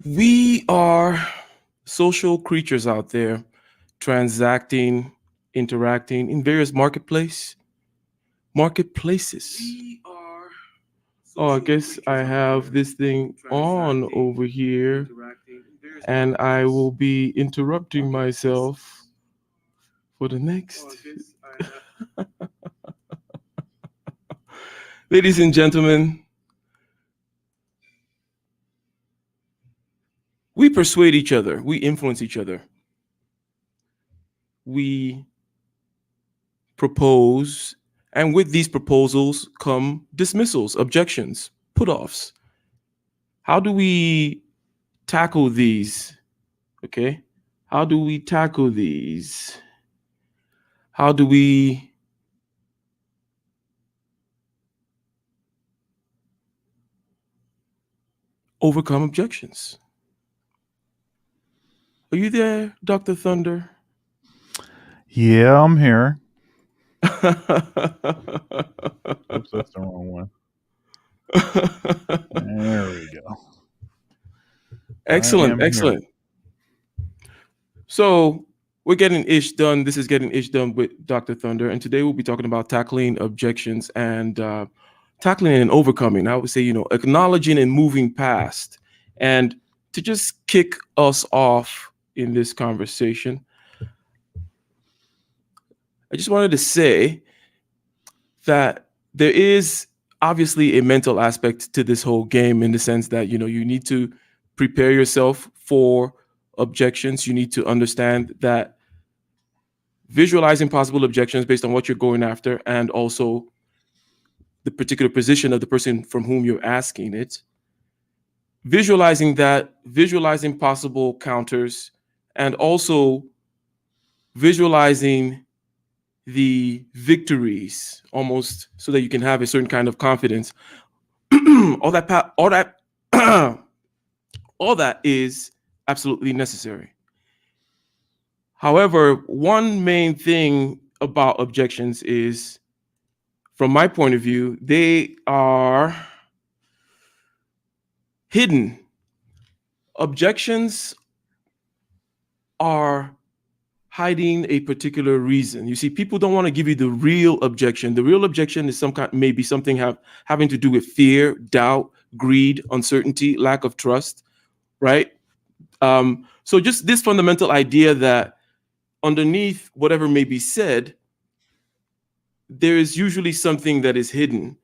We are social creatures out there transacting, interacting in various marketplaces. Oh, I guess I have this thing on over here, and I will be interrupting myself for the next. Ladies and gentlemen, we persuade each other, we influence each other, we propose, and with these proposals come dismissals, objections, put offs. How do we tackle these? Okay. How do we tackle these? How do we overcome objections? Are you there, Dr. Thunder? Yeah, I'm here. Oops, that's the wrong one. There we go. Excellent, excellent. So we're getting ish done. This is getting ish done with Dr. Thunder, and today we'll be talking about tackling objections and tackling and overcoming. I would say, acknowledging and moving past. And to just kick us off in this conversation, I just wanted to say that there is obviously a mental aspect to this whole game in the sense that, you need to prepare yourself for objections. You need to understand that visualizing possible objections based on what you're going after and also the particular position of the person from whom you're asking it. Visualizing that, visualizing possible counters, and also visualizing the victories almost so that you can have a certain kind of confidence. all that all that is absolutely necessary. However, one main thing about objections is, from my point of view, they are hidden. Objections are hiding a particular reason. You see, people don't want to give you the real objection. The real objection is maybe something having to do with fear, doubt, greed, uncertainty, lack of trust, right? So just this fundamental idea that underneath whatever may be said, there is usually something that is hidden,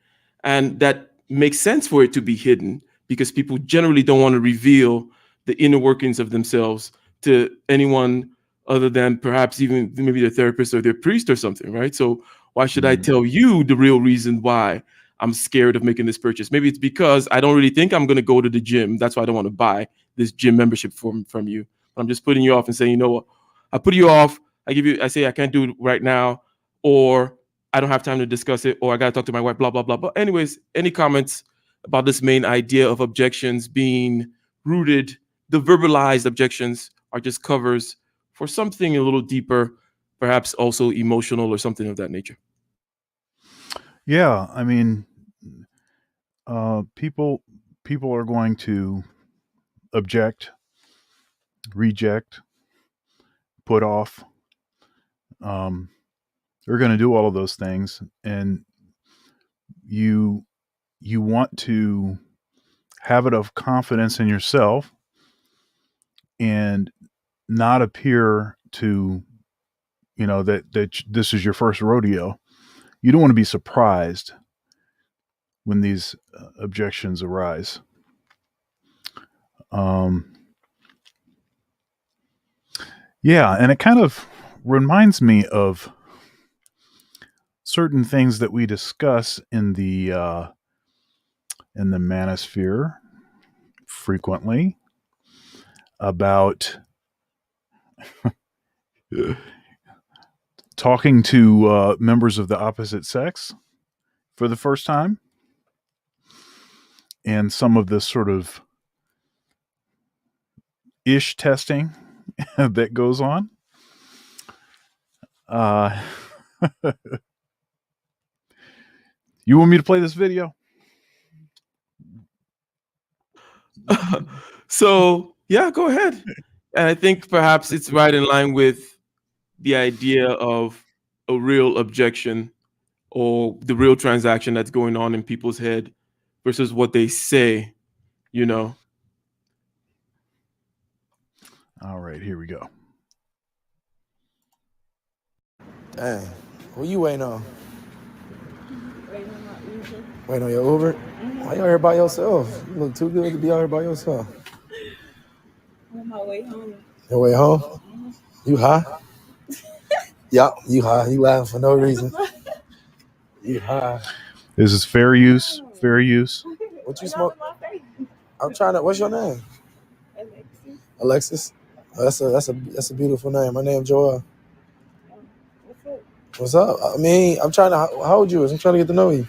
and that makes sense for it to be hidden because people generally don't want to reveal the inner workings of themselves to anyone other than perhaps even maybe their therapist or their priest or something, right? So why should I tell you the real reason why I'm scared of making this purchase? Maybe it's because I don't really think I'm going to go to the gym. That's why I don't want to buy this gym membership from you. I'm just putting you off and saying, you know what, I put you off. I say I can't do it right now, or I don't have time to discuss it, or I got to talk to my wife, blah, blah, blah. But anyways, any comments about this main idea of objections being rooted? The verbalized objections are just covers for something a little deeper, perhaps also emotional or something of that nature. Yeah, I mean, people are going to object, reject, put off. They're going to do all of those things, and you want to have it of confidence in yourself and not appear to, that this is your first rodeo. You don't want to be surprised when these objections arise. Yeah, and it kind of reminds me of certain things that we discuss in the manosphere frequently about talking to members of the opposite sex for the first time, and some of this sort of ish testing that goes on. You want me to play this video? So yeah, go ahead. And I think perhaps it's right in line with the idea of a real objection or the real transaction that's going on in people's head versus what they say, you know. All right, here we go. Dang. Who you waiting on? Waiting on my Uber. Waiting on your Uber? Why you out here by yourself? You look too good to be out here by yourself. I'm on my way home. Your way home? You high? Yeah, you high. You laughing for no reason. You high. This is fair use. Fair use. What you smoke? I'm trying to. What's your name? Alexis. Alexis. Oh, that's a beautiful name. My name's Joel. What's up? What's up? I mean, I'm trying to. How old you is? I'm trying to get to know you.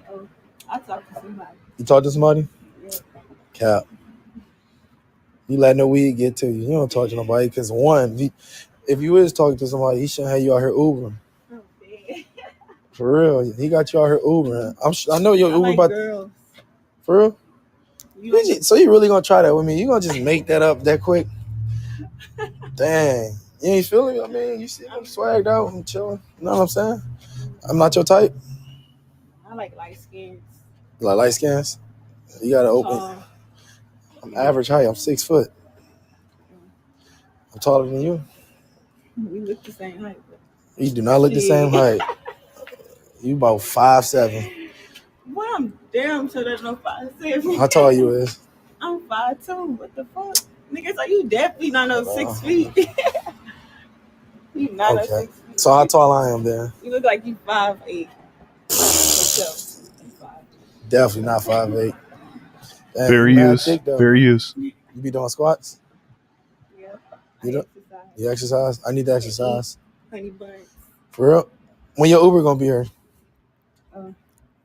Oh, I talked to somebody. You talk to somebody? Yeah. Cap. You let no weed get to you. You don't talk to nobody because one, if you is talking to somebody, he shouldn't have you out here Ubering. Oh, man. For real, he got you out here Ubering. I know your I Uber like about. girls. For real? You like So you really gonna try that with me? You gonna just make that up that quick? Dang. You ain't feeling me? I mean, you see I'm swagged out. I'm chilling. You know what I'm saying? I'm not your type. I like light skins. You like light skins? You gotta open. Tall. I'm average height. I'm 6 foot. I'm taller than you. We look the same height. You do not look the same height. You about 5'7". Well, I'm damn sure there's no 5'7". How tall you is? I'm 5'2". What the fuck? Nigga, so you definitely not no 6 feet. You not no 6 feet. So how tall I am then? You look like you 5'8". Definitely not 5'8". Dang, Fair you mad use. thick, though. Fair use. You be doing squats? Yeah. You don't- Exercise. You exercise? I need to exercise. Honey buns. For real? When your Uber gonna be here? Uh,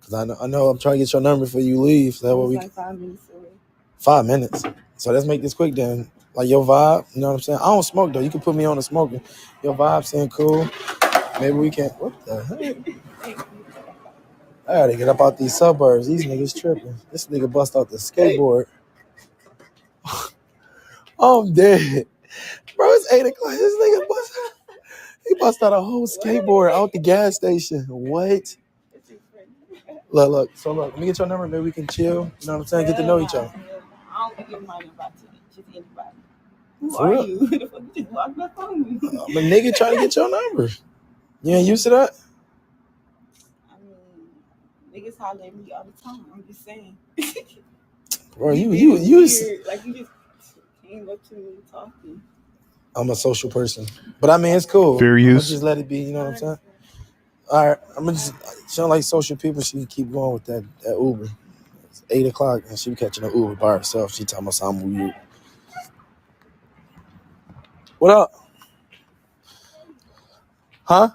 Cause I know I'm trying to get your number before you leave. So that way it's we like 5 minutes away. 5 minutes. So let's make this quick then. Like your vibe, you know what I'm saying? I don't smoke though. You can put me on the smoking. Your vibe seem cool. Maybe we can. What the heck? I gotta get up out these suburbs. These niggas tripping. This nigga bust out the skateboard. I'm dead. Bro, it's 8 o'clock. This nigga bust out a whole skateboard out the gas station. What? Look. So look, let me get your number. Maybe we can chill. You know what I'm saying? Get to know each other. I don't give my number to just anybody. Who For are real? you? You just walked up on me. I'm a nigga trying to get your number. You ain't used to that? I mean, niggas holler at me all the time. I'm just saying. Bro, you weird. Like you just came up to me and talking. I'm a social person. But I mean, it's cool. Fair I'ma use. just let it be, you know what I'm saying? All right, I'm gonna just, she don't like social people. She can keep going with that Uber. It's 8 o'clock and she catching an Uber by herself. She talking about something weird. What up? Huh?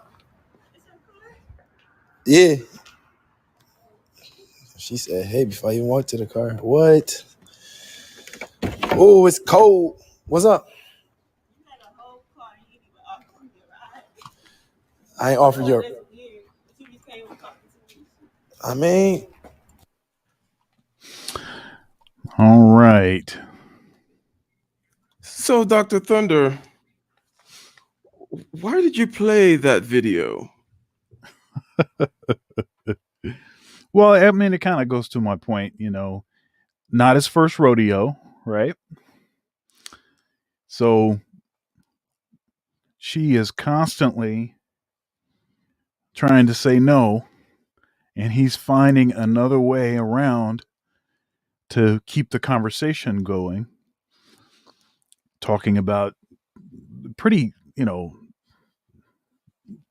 Yeah. She said, hey, before I even walked to the car. What? Oh, it's cold. What's up? You had a whole car and you didn't even offer me a ride. I ain't offered you. That's weird. But you just came and talking to me. I mean, All right. So Dr. Thunder, why did you play that video? Well, I mean, it kind of goes to my point, not his first rodeo, right? So she is constantly trying to say no, and he's finding another way around to keep the conversation going, talking about pretty,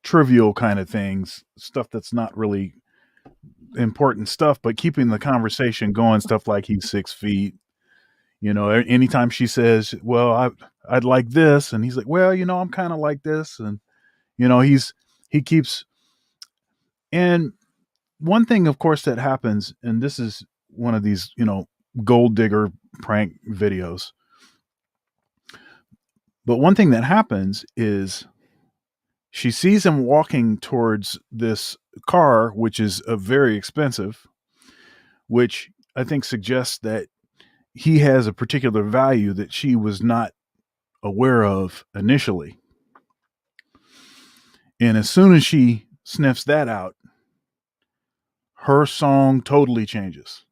trivial kind of things, stuff that's not really important stuff, but keeping the conversation going, stuff like he's 6 feet. Anytime she says, well, I'd like this, and he's like, well, I'm kind of like this, and he keeps. And one thing, of course, that happens, and this is one of these, gold digger prank videos. But one thing that happens is she sees him walking towards this car, which is very expensive, which I think suggests that he has a particular value that she was not aware of initially. And as soon as she sniffs that out, her song totally changes.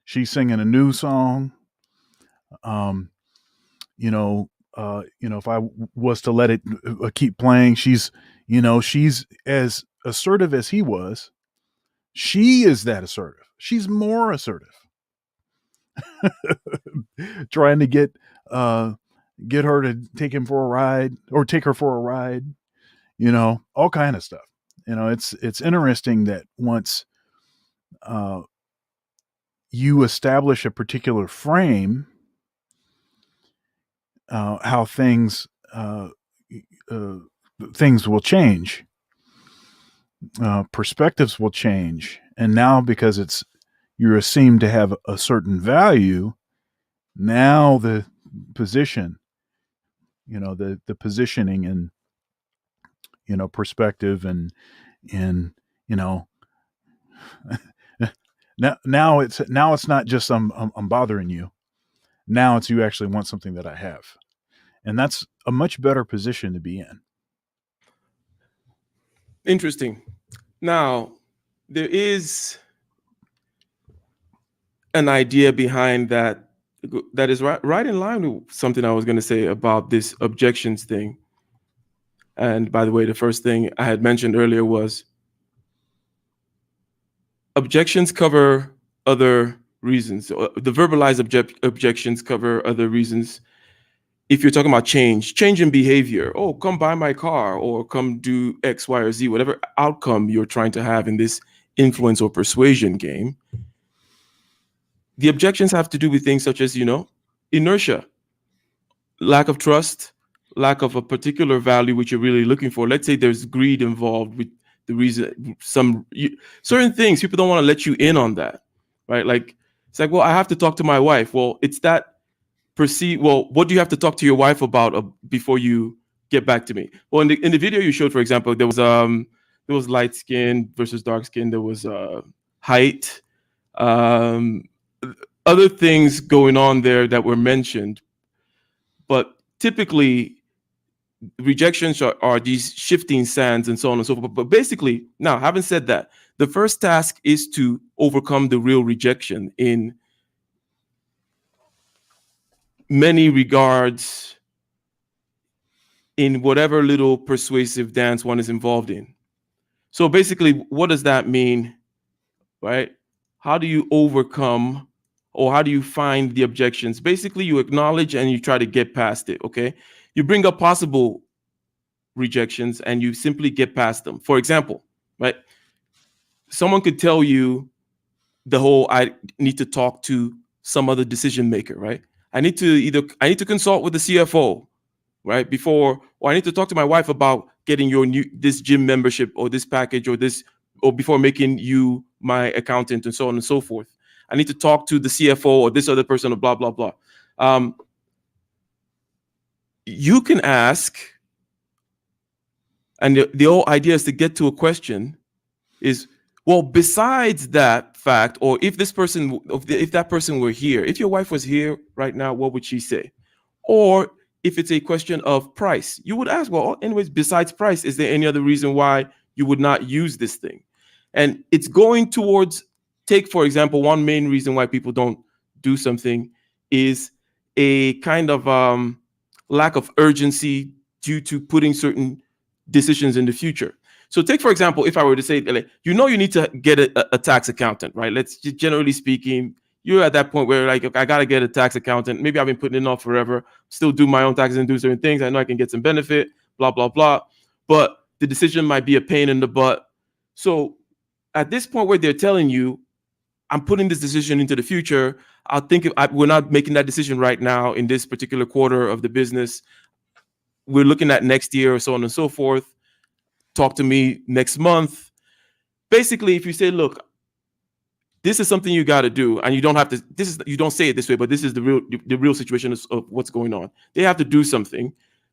She's singing a new song. If I was to let it keep playing, she's as assertive as he was. She is that assertive. She's more assertive. Trying to get her to take him for a ride or take her for a ride, all kind of stuff. It's interesting that once you establish a particular frame, how things will change, perspectives will change, and now because you're esteemed to have a certain value, now the position, the positioning and perspective and now it's not just I'm bothering you. Now it's you actually want something that I have. And that's a much better position to be in. Interesting. Now, there is an idea behind that is right in line with something I was going to say about this objections thing. And by the way, the first thing I had mentioned earlier was objections cover other reasons. The verbalized objections cover other reasons. If you're talking about change in behavior, oh, come buy my car or come do X, Y, or Z, whatever outcome you're trying to have in this influence or persuasion game, the objections have to do with things such as, inertia, lack of trust, lack of a particular value which you're really looking for. Let's say there's greed involved with the reason, certain things, people don't want to let you in on that, right? Like, it's like, well, I have to talk to my wife. Well, it's that what do you have to talk to your wife about before you get back to me? Well, in the video you showed, for example, there was light skin versus dark skin. There was height, other things going on there that were mentioned. But typically, rejections are these shifting sands and so on and so forth. But basically, now, having said that, the first task is to overcome the real rejection in many regards, in whatever little persuasive dance one is involved in. So basically, what does that mean, right? How do you overcome, or how do you find the objections? Basically, you acknowledge and you try to get past it, okay? You bring up possible rejections and you simply get past them. For example, right? Someone could tell you I need to talk to some other decision maker, right? I need to consult with the CFO, right? Or I need to talk to my wife about getting this gym membership or this package or before making you my accountant and so on and so forth. I need to talk to the CFO or this other person or blah, blah, blah. You can ask, and the whole idea is to get to a question is, well, besides that fact, or if that person were here, if your wife was here right now, what would she say? Or if it's a question of price, you would ask, well, anyways, besides price, is there any other reason why you would not use this thing? And it's going towards, take, for example, one main reason why people don't do something is a kind of lack of urgency due to putting certain decisions in the future. So take, for example, if I were to say, you need to get a tax accountant, right? Let's just, generally speaking, you're at that point where like, I got to get a tax accountant. Maybe I've been putting it off forever, still do my own taxes and do certain things. I know I can get some benefit, blah, blah, blah. But the decision might be a pain in the butt. So at this point where they're telling you, I'm putting this decision into the future, I'll think we're not making that decision right now in this particular quarter of the business. We're looking at next year, so on and so forth. Talk to me next month. Basically, if you say, look, this is something you got to do, and you don't have to, you don't say it this way, but this is the real situation of what's going on. They have to do something,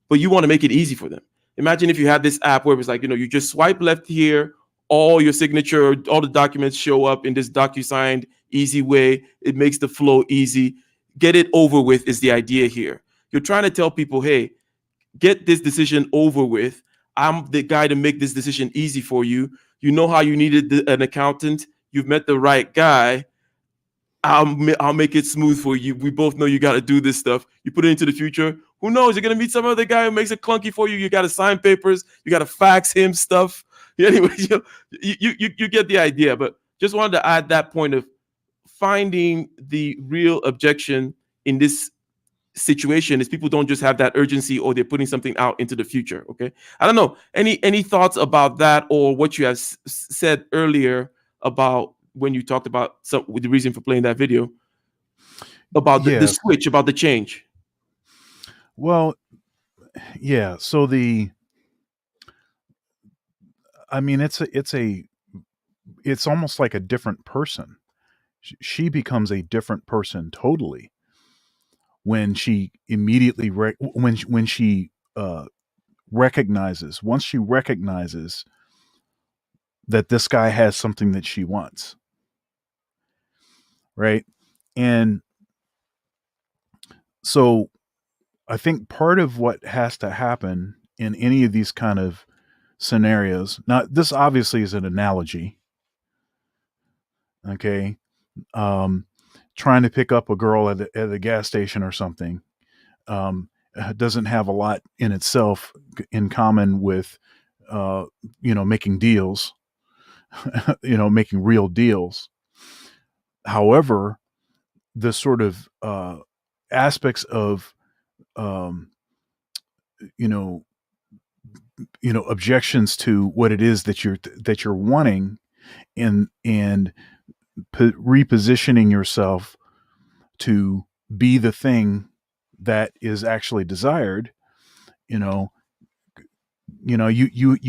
but you want to make it easy for them. Imagine if you had this app where it's like, you just swipe left here, all your signature, all the documents show up in this DocuSign easy way. It makes the flow easy. Get it over with is the idea here. You're trying to tell people, hey, get this decision over with. I'm the guy to make this decision easy for you. You know how you needed an accountant. You've met the right guy. I'll make it smooth for you. We both know you got to do this stuff. You put it into the future. Who knows? You're gonna meet some other guy who makes it clunky for you. You got to sign papers. You got to fax him stuff. Anyway, you get the idea. But just wanted to add that point of finding the real objection in this situation is people don't just have that urgency or they're putting something out into the future. Okay, I don't know. Any thoughts about that or what you have said earlier about when you talked about the reason for playing that video about the switch, about the change? Well, yeah. So I mean, it's almost like a different person. She becomes a different person totally when she immediately when she recognizes that this guy has something that she wants, right? And so I think part of what has to happen in any of these kind of scenarios, now this obviously is an analogy, okay? Trying to pick up a girl at a gas station or something doesn't have a lot in itself in common with, making deals, making real deals. However, the sort of aspects of, objections to what it is that you're wanting, and repositioning yourself to be the thing that is actually desired, you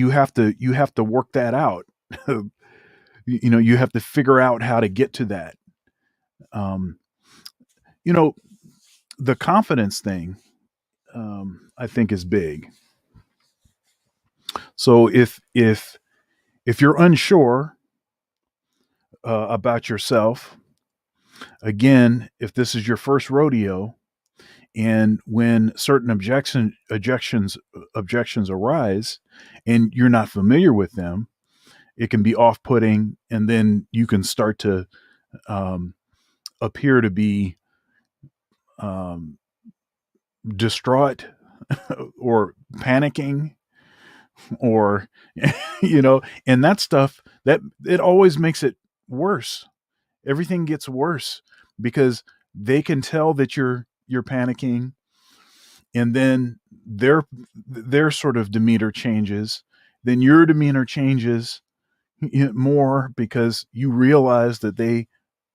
have to work that out. You have to figure out how to get to that. The confidence thing, I think, is big. So if you're unsure about yourself, again, if this is your first rodeo, and when certain objections arise, and you're not familiar with them, it can be off-putting, and then you can start to appear to be distraught or panicking, or and that stuff, that it always makes it worse. Everything gets worse because they can tell that you're panicking, and then their sort of demeanor changes, then your demeanor changes more because you realize that they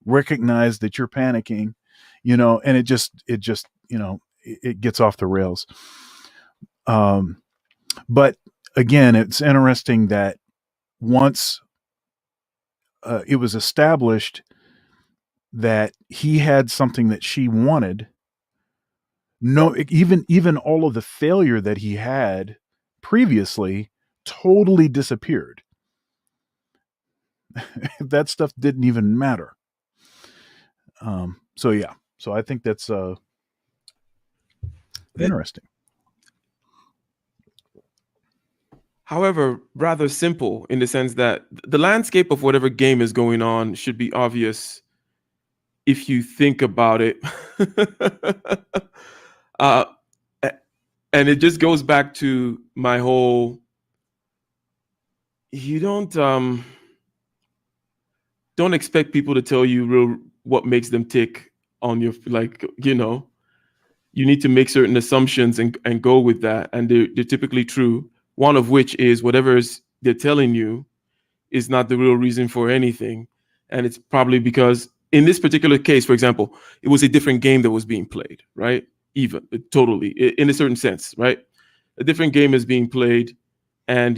recognize that you're panicking, and it just it gets off the rails. But again, it's interesting that once it was established that he had something that she wanted, even all of the failure that he had previously totally disappeared. That stuff didn't even matter. So I think that's interesting. However, rather simple in the sense that the landscape of whatever game is going on should be obvious if you think about it. And it just goes back to my whole, you don't expect people to tell you what makes them tick on your, you need to make certain assumptions and go with that. And they're typically true. One of which is whatever they're telling you is not the real reason for anything. And it's probably because in this particular case, for example, it was a different game that was being played, right? Totally, in a certain sense, right? A different game is being played, and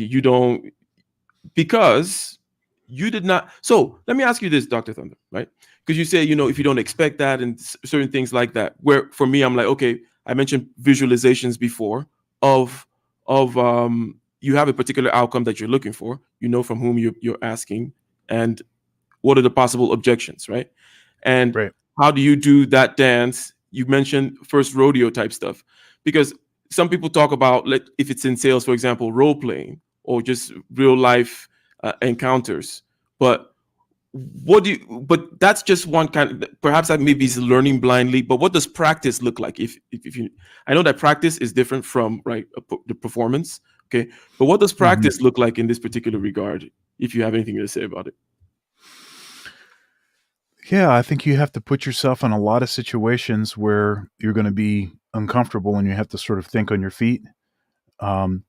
because you did not. So let me ask you this, Dr. Thunder, right? Because you say, if you don't expect that and certain things like that, where for me, I'm like, okay, I mentioned visualizations before of you have a particular outcome that you're looking for, from whom you're asking, and what are the possible objections, right? And Right. how do you do that dance? You mentioned first rodeo type stuff, because some people talk about, like, if it's in sales, for example, role playing or just real life encounters. But but that's just one kind. Perhaps that maybe is learning blindly. But what does practice look like? If you, I know that practice is different from the performance. Okay, but what does practice look like in this particular regard? If you have anything to say about it. Yeah, I think you have to put yourself in a lot of situations where you're going to be uncomfortable and you have to sort of think on your feet. One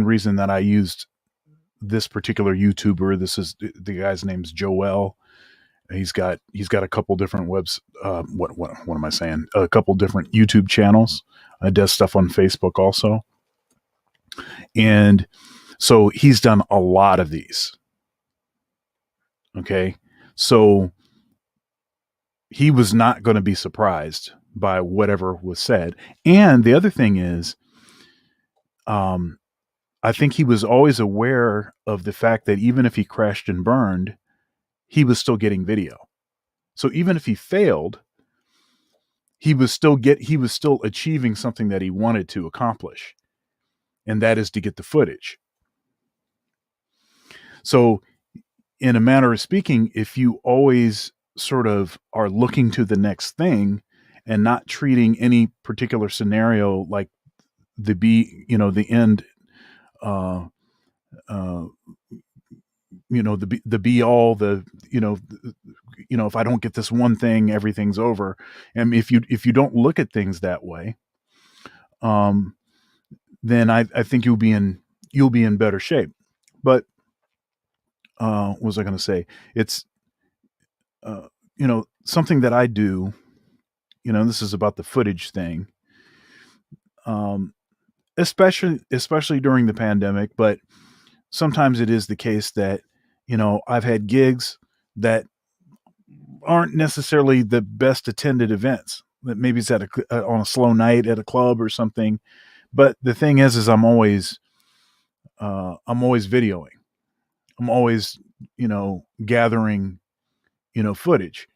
reason that I used this particular YouTuber, this is the guy's name's Joel. He's got a couple different what am I saying? A couple different YouTube channels. Does stuff on Facebook also. And so he's done a lot of these. Okay. So he was not going to be surprised by whatever was said. And the other thing is, I think he was always aware of the fact that even if he crashed and burned, he was still getting video. So even if he failed, he was still achieving something that he wanted to accomplish. And that is to get the footage. So in a manner of speaking, if you always sort of are looking to the next thing and not treating any particular scenario like the end, the be all, if I don't get this one thing, everything's over. And if you don't look at things that way, then I think you'll be in better shape. But what was I going to say? It's something that I do. This is about the footage thing. Especially during the pandemic, but sometimes it is the case that, I've had gigs that aren't necessarily the best attended events. That maybe it's on a slow night at a club or something. But the thing is I'm always videoing. I'm always, gathering, footage.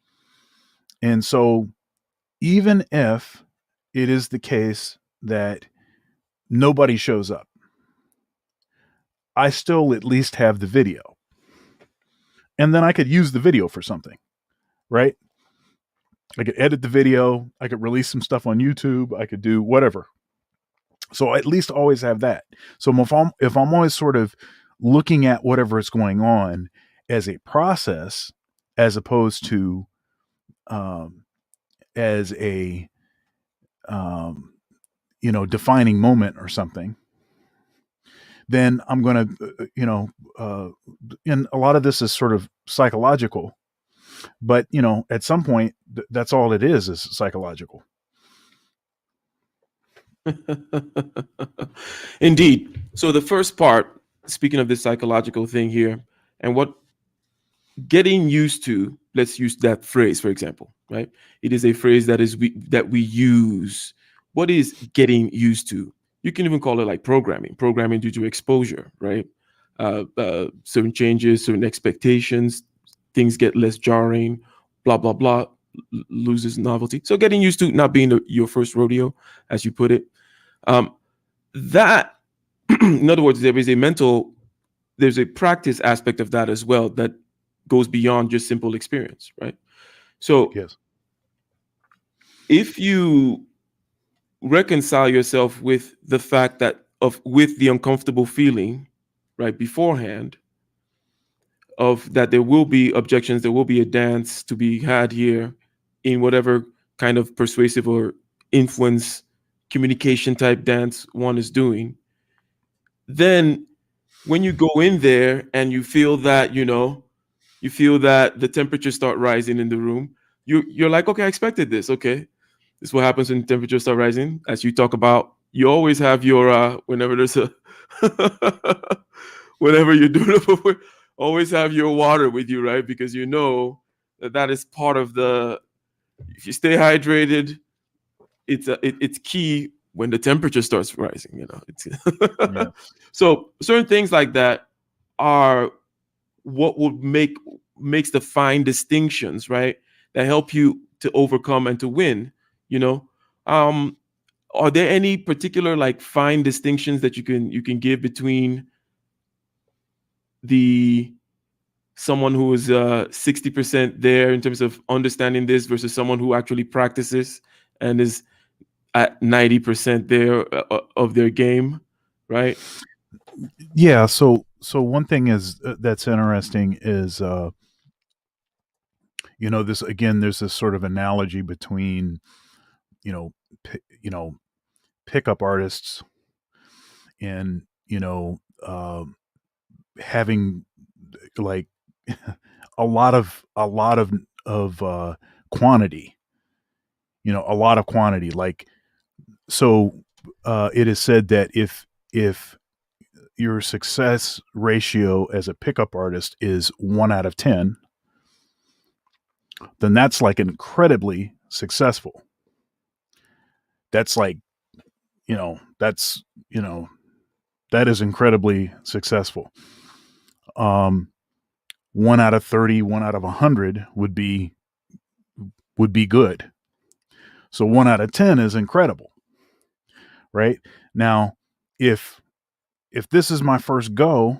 And so even if it is the case that nobody shows up, I still at least have the video. And then I could use the video for something, right? I could edit the video. I could release some stuff on YouTube. I could do whatever. So I at least always have that. So if I'm always sort of looking at whatever is going on as a process, as opposed to as a defining moment or something, then I'm going to, and a lot of this is sort of psychological, but, at some point, that's all it is psychological. Indeed. So the first part, speaking of this psychological thing here, and what getting used to, let's use that phrase, for example, right? It is a phrase that we use. What is getting used to? You can even call it like programming due to exposure, right? Certain changes, certain expectations, things get less jarring, blah, blah, blah, loses novelty. So getting used to not being your first rodeo, as you put it. That, in other words, there's a practice aspect of that as well that goes beyond just simple experience, right? So yes, if you reconcile yourself with the fact with the uncomfortable feeling, right, beforehand, of that there will be objections, there will be a dance to be had here in whatever kind of persuasive or influence communication type dance one is doing, then when you go in there and you feel that the temperature start rising in the room, you're like, okay, I expected this. Okay, this is what happens when temperatures start rising. As you talk about, you always have your whenever there's a whenever you're doing it, always have your water with you, right? Because you know that is part of the. If you stay hydrated, it's key when the temperature starts rising. It's yeah. So certain things like that are what would make makes the fine distinctions, right, that help you to overcome and to win, you know. Are there any particular like fine distinctions that you can give between the someone who is 60% there in terms of understanding this versus someone who actually practices and is at 90% there of their game, right? Yeah. So one thing is that's interesting is this again. There's this sort of analogy between you know pickup artists and having like a lot of quantity. A lot of quantity. Like so, it is said that if your success ratio as a pickup artist is 1 out of 10, then that's like incredibly successful. That's like, that's, that is incredibly successful. 1 out of 30, 1 out of 100 would be good. So 1 out of 10 is incredible, right? Now, if this is my first go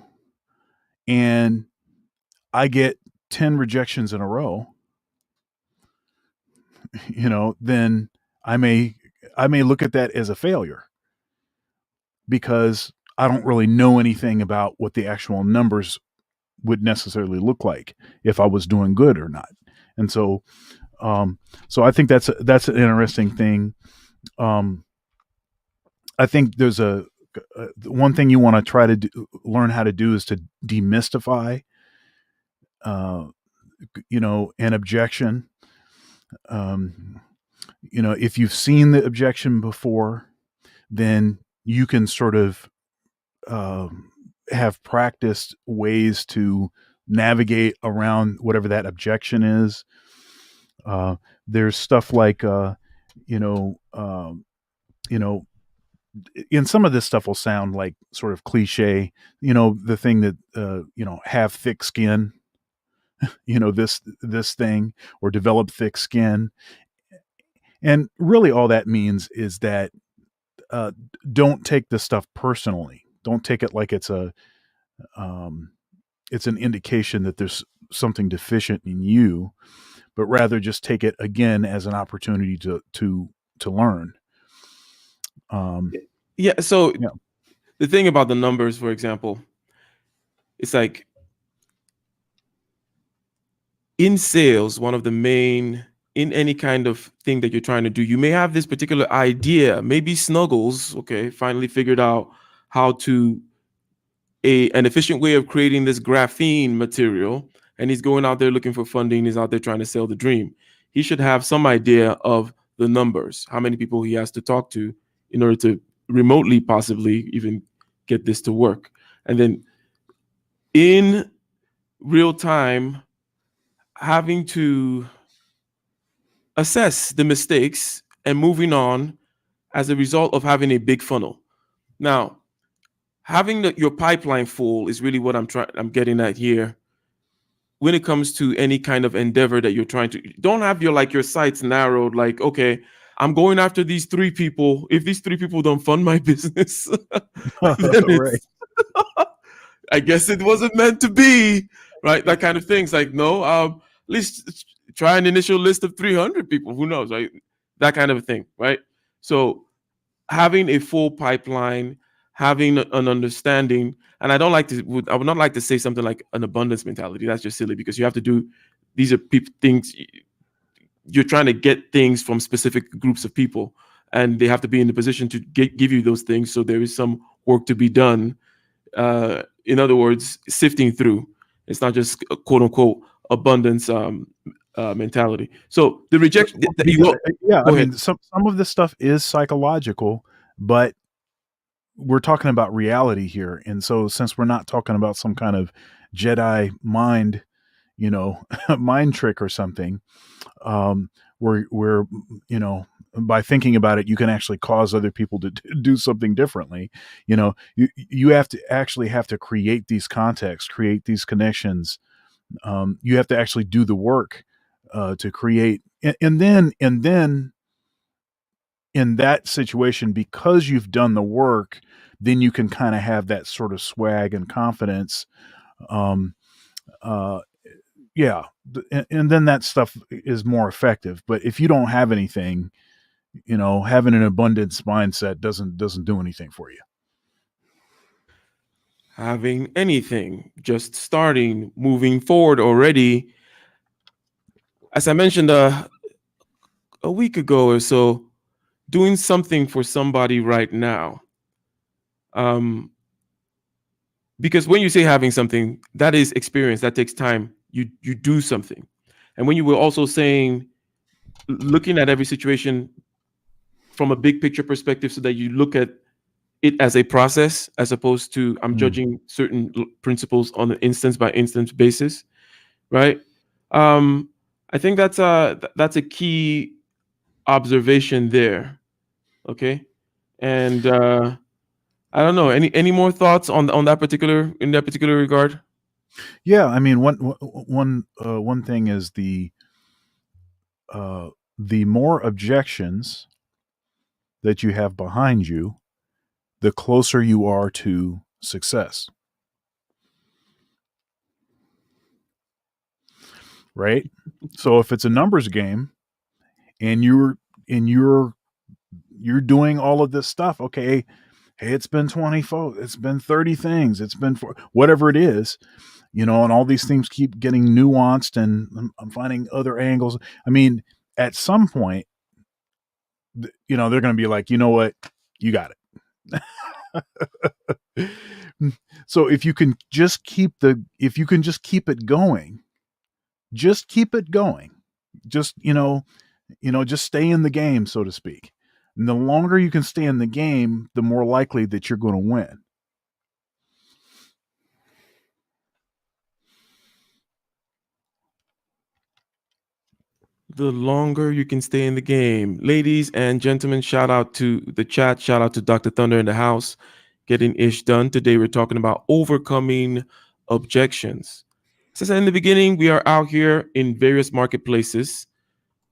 and I get 10 rejections in a row, then I may look at that as a failure because I don't really know anything about what the actual numbers would necessarily look like if I was doing good or not. And so I think that's an interesting thing. I think there's one thing you want to try to learn how to do is to demystify an objection. If you've seen the objection before, then you can sort of have practiced ways to navigate around whatever that objection is. There's stuff like, and some of this stuff will sound like sort of cliche, the thing that, have thick skin, this thing, or develop thick skin. And really all that means is that don't take this stuff personally. Don't take it like it's an indication that there's something deficient in you, but rather just take it again as an opportunity to learn. Yeah. So the thing about the numbers, for example, it's like in sales, one of the main, in any kind of thing that you're trying to do, you may have this particular idea. Maybe Snuggles, finally figured out how to an efficient way of creating this graphene material, and he's going out there looking for funding. He's out there trying to sell the dream. He should have some idea of the numbers, how many people he has to talk to in order to remotely possibly even get this to work. And then in real time, having to assess the mistakes and moving on as a result of having a big funnel. Now, having your pipeline full is really what I'm getting at here. When it comes to any kind of endeavor that you're trying to, don't have your sights narrowed. Like, okay, I'm going after these 3 people. If these 3 people don't fund my business, then Right. I guess it wasn't meant to be, right? That kind of things. Like, no, at least try an initial list of 300 people. Who knows, right? That kind of thing, right? So having a full pipeline, having an understanding, and I would not like to say something like an abundance mentality. That's just silly because you have to do, these are things, you're trying to get things from specific groups of people, and they have to be in the position to give you those things. So there is some work to be done. In other words, sifting through. It's not just a quote unquote abundance mentality. So the rejection. I mean, some of this stuff is psychological, but we're talking about reality here. And so since we're not talking about some kind of Jedi mind, mind trick or something, we're by thinking about it, you can actually cause other people to do something differently. You have to create these contexts, create these connections, You have to actually do the work to create, and then in that situation, because you've done the work, then you can kind of have that sort of swag and confidence. Um, uh, yeah, and then that stuff is more effective. But if you don't have anything, having an abundance mindset doesn't do anything for you. Having anything, just starting, moving forward already. As I mentioned a week ago or so, doing something for somebody right now. Because when you say having something, that is experience, that takes time. You do something. And when you were also saying looking at every situation from a big picture perspective so that you look at it as a process as opposed to I'm judging certain principles on an instance by instance basis, right? I think that's a key observation there. Okay. And I don't know. Any more thoughts on that particular regard? Yeah, I mean, one thing is the more objections that you have behind you, the closer you are to success. Right? So if it's a numbers game and you're doing all of this stuff, okay, hey, it's been 20 it's been 30 things, it's been whatever it is, and all these things keep getting nuanced, and I'm finding other angles. I mean, at some point, they're going to be like, you know what, you got it. So if you can just keep it going, just keep it going, just just stay in the game, so to speak. And the longer you can stay in the game, the more likely that you're going to win. The longer you can stay in the game. Ladies and gentlemen, shout out to the chat. Shout out to Dr. Thunder in the house. Getting ish done. Today we're talking about overcoming objections. As I said in the beginning, we are out here in various marketplaces,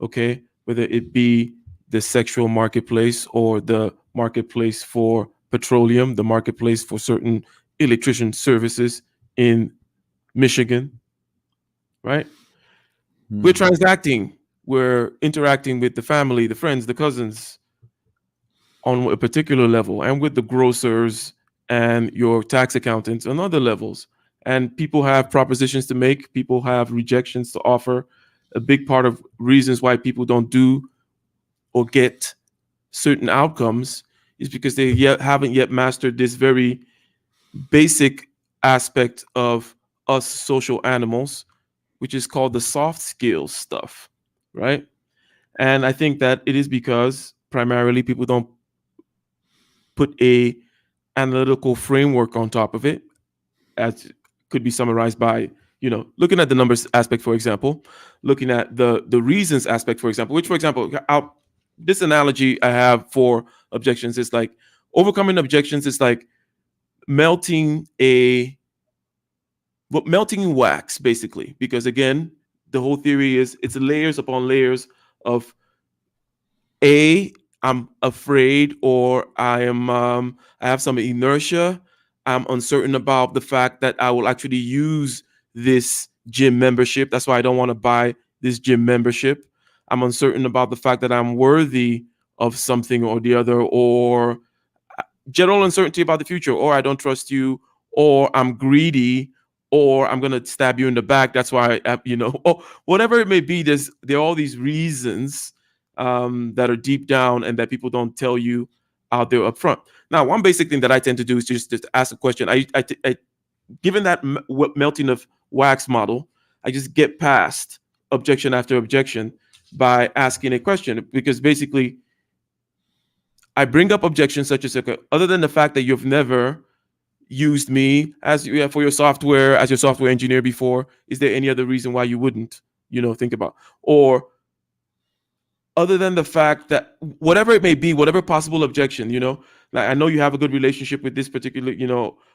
okay? Whether it be the sexual marketplace or the marketplace for petroleum, the marketplace for certain electrician services in Michigan, right? We're transacting, we're interacting with the family, the friends, the cousins on a particular level, and with the grocers and your tax accountants on other levels. And people have propositions to make, people have rejections to offer. A big part of reasons why people don't do or get certain outcomes is because they haven't yet mastered this very basic aspect of us social animals, which is called the soft skills stuff, right? And I think that it is because primarily people don't put a analytical framework on top of it, as could be summarized by looking at the numbers aspect, for example, looking at the reasons aspect, for example. Which, for example, this analogy I have for objections is like overcoming objections is like melting wax, basically, because again, the whole theory is it's layers upon layers of I'm afraid, or I have some inertia. I'm uncertain about the fact that I will actually use this gym membership. That's why I don't want to buy this gym membership. I'm uncertain about the fact that I'm worthy of something or the other, or general uncertainty about the future, or I don't trust you, or I'm greedy, or I'm going to stab you in the back. That's why, or whatever it may be. There are all these reasons that are deep down and that people don't tell you out there up front. Now, one basic thing that I tend to do is just ask a question. I given that melting of wax model, I just get past objection after objection by asking a question, because basically I bring up objections such as, okay, other than the fact that you've never used me as for your software, as your software engineer before, is there any other reason why you wouldn't, think about? Or other than the fact that whatever it may be, whatever possible objection, like I know you have a good relationship with this particular,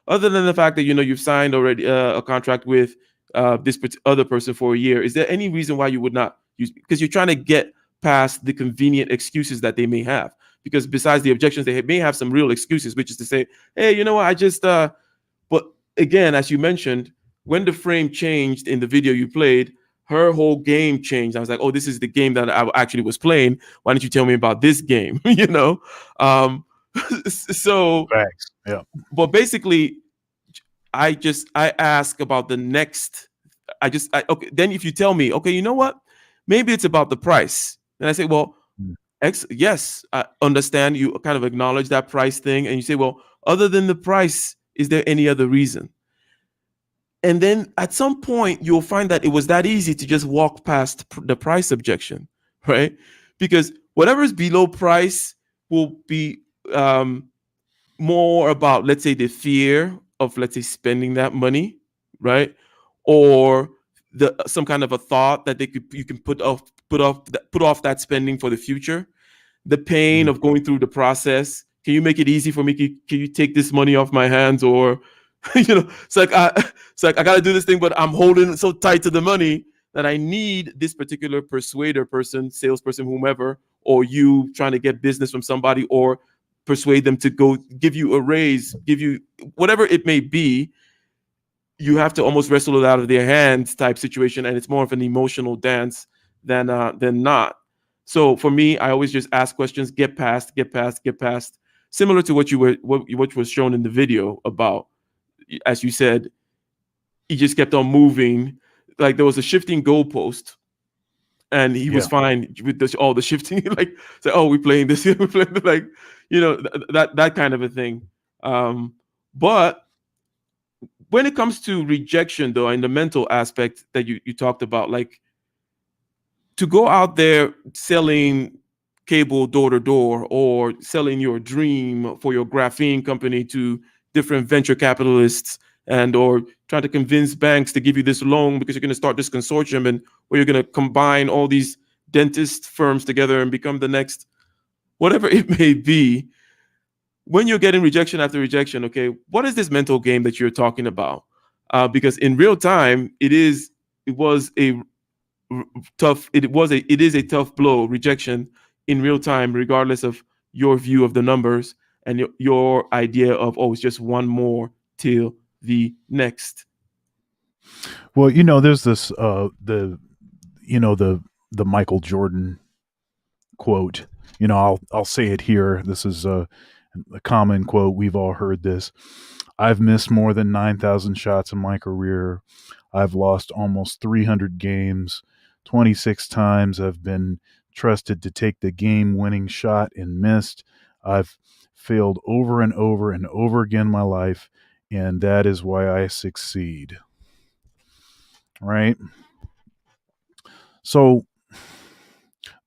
other than the fact that, you've signed already a contract with this other person for a year, is there any reason why you would not use? Because you're trying to get past the convenient excuses that they may have. Because besides the objections, they may have some real excuses, which is to say, hey, you know what, I just but again, as you mentioned, when the frame changed in the video you played, her whole game changed. I was like, oh, this is the game that I actually was playing. Why don't you tell me about this game? So, Facts. Yeah. but basically, I ask about the next. Okay. Then if you tell me, okay, you know what? Maybe it's about the price. And I say, well, Mm. yes, I understand. You kind of acknowledge that price thing, and you say, well, other than the price, is there any other reason? And then at some point, you'll find that it was that easy to just walk past the price objection, right? Because whatever is below price will be more about, let's say, the fear of, let's say, spending that money, right? Or some kind of a thought that you can put off that spending for the future. The pain Mhm. of going through the process. Can you make it easy for me? Can you take this money off my hands? Or it's like I got to do this thing, but I'm holding so tight to the money that I need this particular persuader person, salesperson, whomever, or you trying to get business from somebody, or persuade them to go give you a raise, give you whatever it may be. You have to almost wrestle it out of their hands type situation, and it's more of an emotional dance than not. So for me, I always just ask questions, get past, similar to what was shown in the video about, as you said, he just kept on moving. Like there was a shifting goalpost, and he was Yeah. fine with all the shifting. Like, say, oh, we're playing this, we're playing like, that kind of a thing. But when it comes to rejection, though, and the mental aspect that you talked about, like to go out there selling cable door to door, or selling your dream for your graphene company to different venture capitalists, and or trying to convince banks to give you this loan because you're going to start this consortium, and where you're going to combine all these dentist firms together and become the next whatever it may be. When you're getting rejection after rejection, okay, what is this mental game that you're talking about? Because in real time, it is a tough blow, rejection in real time, regardless of your view of the numbers and your idea of, oh, it's just one more till the next. Well, there's this the Michael Jordan quote. I'll say it here. This is a common quote. We've all heard this. I've missed more than 9,000 shots in my career. I've lost almost 300 games. 26 times I've been trusted to take the game-winning shot and missed. I've failed over and over and over again in my life, and that is why I succeed. Right? So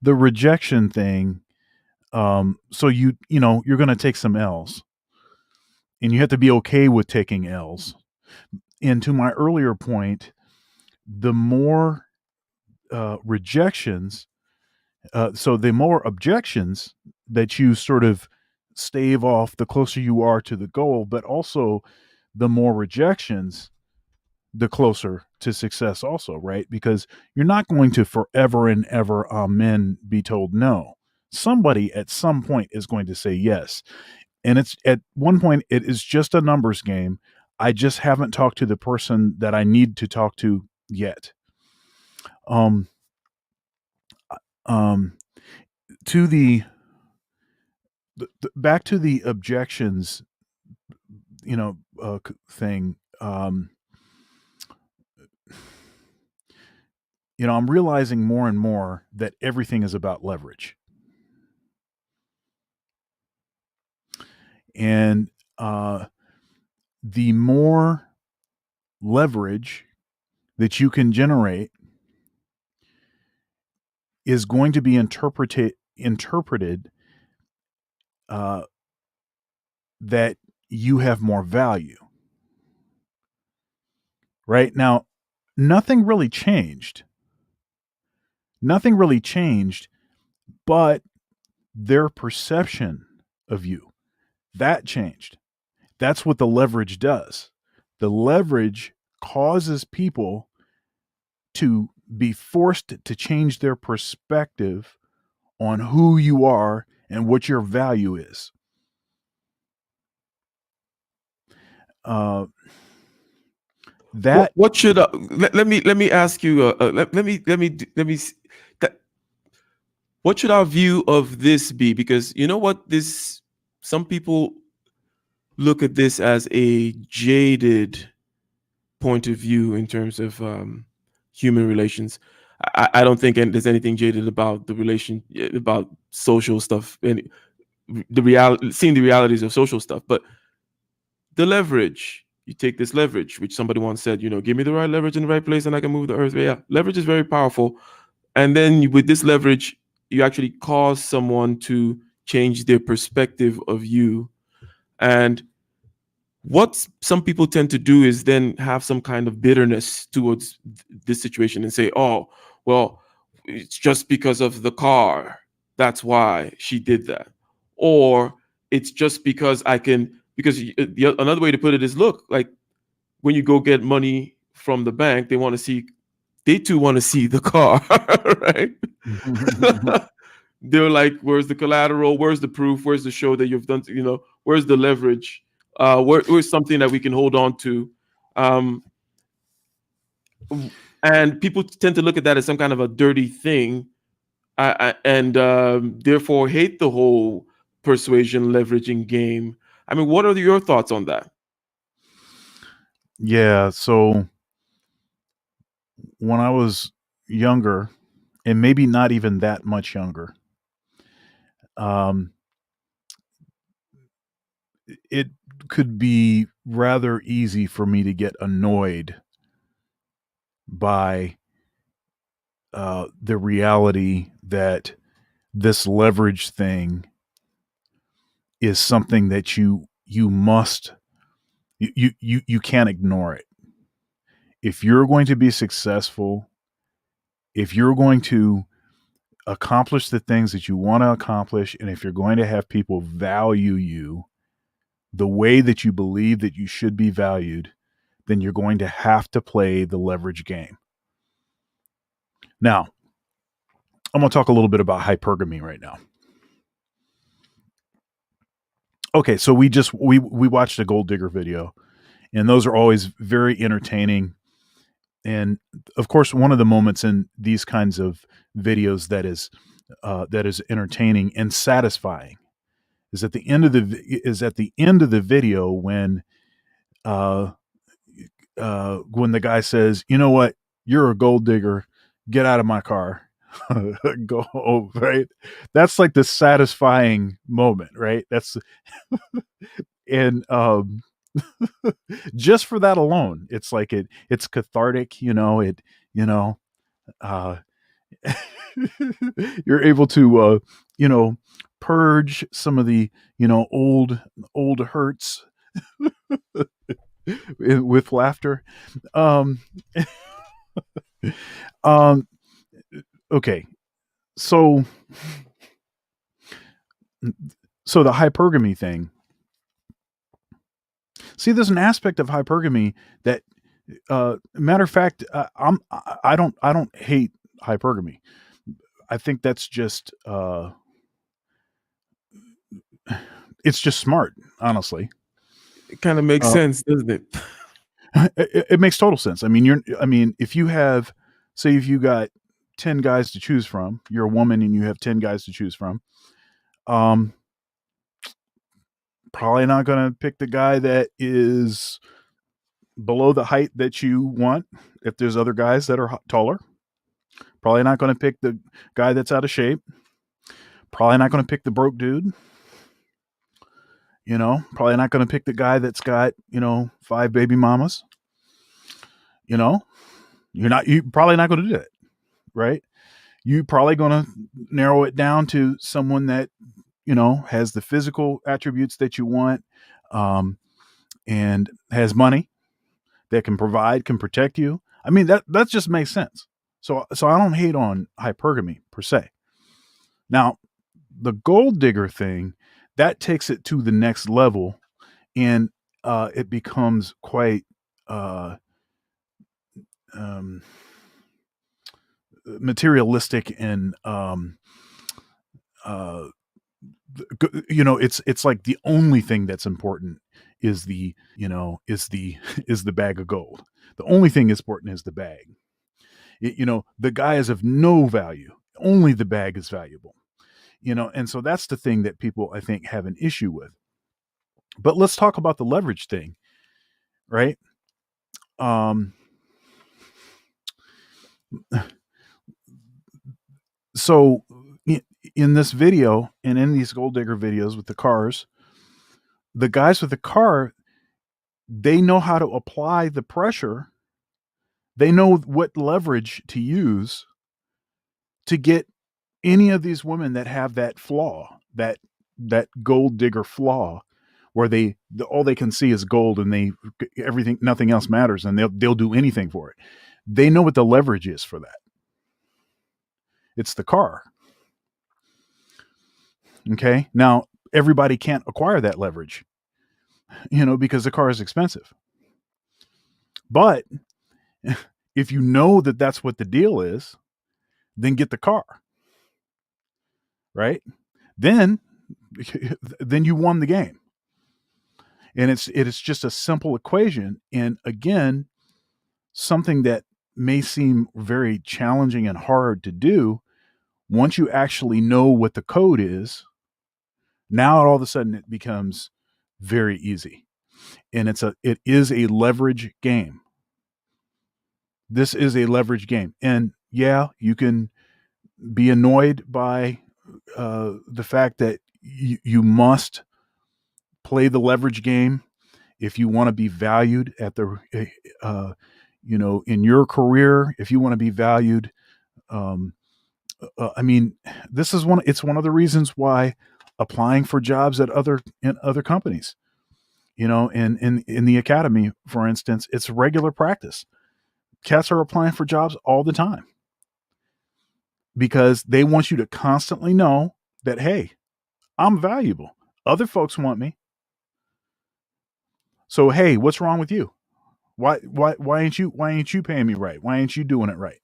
the rejection thing, so you're going to take some L's, and you have to be okay with taking L's. And to my earlier point, the more rejections, so the more objections that you sort of stave off, the closer you are to the goal, but also the more rejections, the closer to success also, right? Because you're not going to forever and ever, amen, be told no. Somebody at some point is going to say yes. And it's at one point, it is just a numbers game. I just haven't talked to the person that I need to talk to yet. To the back to the objections, thing. I'm realizing more and more that everything is about leverage. And the more leverage that you can generate is going to be interpreted that you have more value. Right? Now, nothing really changed. Nothing really changed, but their perception of you, that changed. That's what the leverage does. The leverage causes people to be forced to change their perspective on who you are and what your value is. That What should let me ask you? Let me. That, what should our view of this be? Because you know what, this some people look at this as a jaded point of view in terms of human relations. I don't think there's anything jaded about the relation about social stuff and the reality, seeing the realities of social stuff. But the leverage, you take this leverage, which somebody once said, give me the right leverage in the right place, and I can move the earth. Yeah, leverage is very powerful. And then with this leverage, you actually cause someone to change their perspective of you. And what some people tend to do is then have some kind of bitterness towards this situation and say, oh, well, it's just because of the car. That's why she did that. Or it's just because another way to put it is, look, like when you go get money from the bank, they too want to see the car, right? They're like, where's the collateral? Where's the proof? Where's the show that you've done? Where's the leverage? Where's something that we can hold on to? And people tend to look at that as some kind of a dirty thing, and therefore hate the whole persuasion leveraging game. I mean, what are your thoughts on that? Yeah. So when I was younger, and maybe not even that much younger, it could be rather easy for me to get annoyed by the reality that this leverage thing is something that you can't ignore it. If you're going to be successful, if you're going to accomplish the things that you want to accomplish, and if you're going to have people value you the way that you believe that you should be valued, then you're going to have to play the leverage game. Now, I'm going to talk a little bit about hypergamy right now. Okay, so we watched a gold digger video, and those are always very entertaining. And of course, one of the moments in these kinds of videos that is entertaining and satisfying is at the end of the video when the guy says, "You know what? You're a gold digger. Get out of my car." Go, right? That's like the satisfying moment, right? That's and just for that alone, it's like it's cathartic, uh you're able to purge some of the old hurts with laughter. um um okay, so the hypergamy thing, see, there's an aspect of hypergamy that matter of fact, I don't hate hypergamy. I think that's just it's just smart, honestly. It kind of makes sense, doesn't it? It makes total sense. I mean, if you have, say, if you got 10 guys to choose from, you're a woman and you have 10 guys to choose from, probably not going to pick the guy that is below the height that you want. If there's other guys that are taller, probably not going to pick the guy that's out of shape. Probably not going to pick the broke dude. Probably not going to pick the guy that's got 5 baby mamas. You're probably not going to do that, right? You're probably going to narrow it down to someone that has the physical attributes that you want, and has money, that can provide, can protect you. I mean, that just makes sense. So I don't hate on hypergamy per se. Now, the gold digger thing, that takes it to the next level, and it becomes quite materialistic and it's like the only thing that's important is the is the bag of gold. The only thing is important is the bag. The guy is of no value. Only the bag is valuable. And so that's the thing that people, I think, have an issue with. But let's talk about the leverage thing, right? So in this video and in these gold digger videos with the cars, the guys with the car, they know how to apply the pressure. They know what leverage to use to get any of these women that have that flaw, that gold digger flaw, where all they can see is gold and nothing else matters, and they'll do anything for it. They know what the leverage is for that. It's the car. Okay. Now everybody can't acquire that leverage, because the car is expensive. But if you know that that's what the deal is, then get the car. Right? Then you won the game. And it is just a simple equation. And again, something that may seem very challenging and hard to do, once you actually know what the code is, now all of a sudden it becomes very easy. And it is a leverage game. This is a leverage game. And yeah, you can be annoyed by the fact that you must play the leverage game if you want to be valued at the in your career, if you want to be valued. This is one of the reasons why applying for jobs in other companies, in the academy, for instance, it's regular practice. Cats are applying for jobs all the time because they want you to constantly know that, hey, I'm valuable. Other folks want me. So, hey, what's wrong with you? Why ain't you paying me right? Why ain't you doing it right?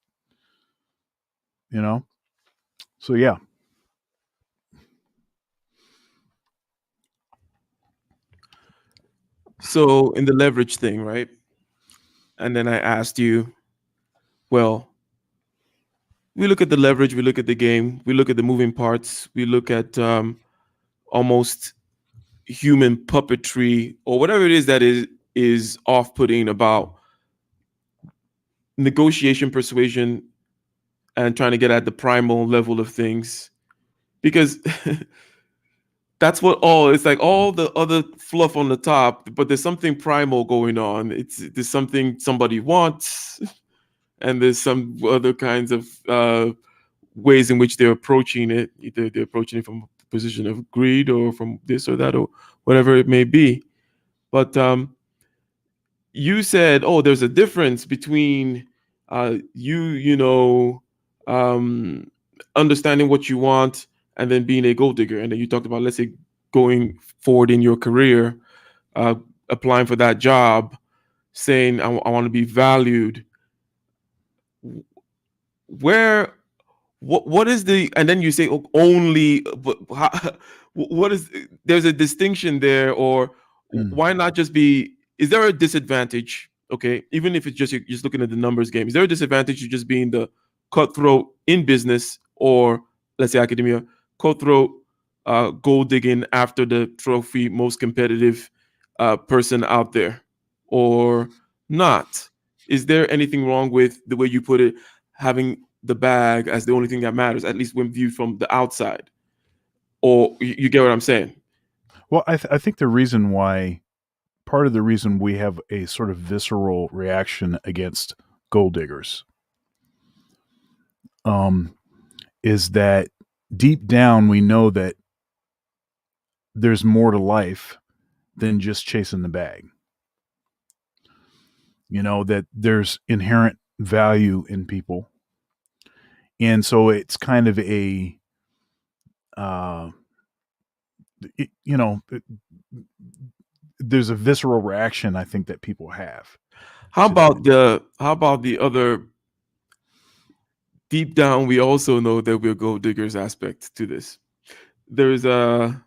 So yeah. So in the leverage thing, right? And then I asked you, well, we look at the leverage, we look at the game, we look at the moving parts, we look at almost human puppetry or whatever it is that is off-putting about negotiation, persuasion, and trying to get at the primal level of things, because that's it's like all the other fluff on the top, but there's something primal going on. There's something somebody wants, and there's some other kinds of ways in which they're approaching it. Either they're approaching it from a position of greed or from this or that or whatever it may be. But you said, oh, there's a difference between understanding what you want and then being a gold digger. And then you talked about, let's say, going forward in your career, applying for that job, saying, I want to be valued. What is and then you say, oh, only, but there's a distinction there, or why not just is there a disadvantage? Okay, even if it's you're just looking at the numbers game, is there a disadvantage to just being the cutthroat in business, or let's say academia, cutthroat, gold digging after the trophy, most competitive person out there, or not? Is there anything wrong with the way you put it, having the bag as the only thing that matters, at least when viewed from the outside? Or you get what I'm saying? Well, I think part of the reason we have a sort of visceral reaction against gold diggers is that deep down we know that there's more to life than just chasing the bag. That there's inherent value in people. And so it's kind of there's a visceral reaction, I think, that people have. How about the other deep down, we also know that we're gold diggers aspect to this. There's a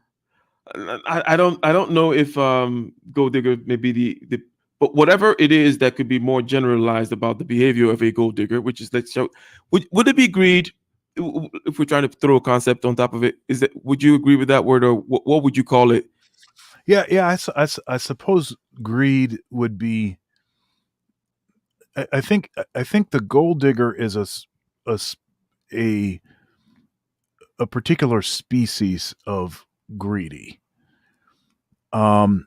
I don't know if gold digger may be the but whatever it is that could be more generalized about the behavior of a gold digger, which is let's show would it be greed if we're trying to throw a concept on top of it? Is that would you agree with that word, or what would you call it? Yeah. I suppose greed would be. I think the gold digger is a a a particular species of greedy. Um,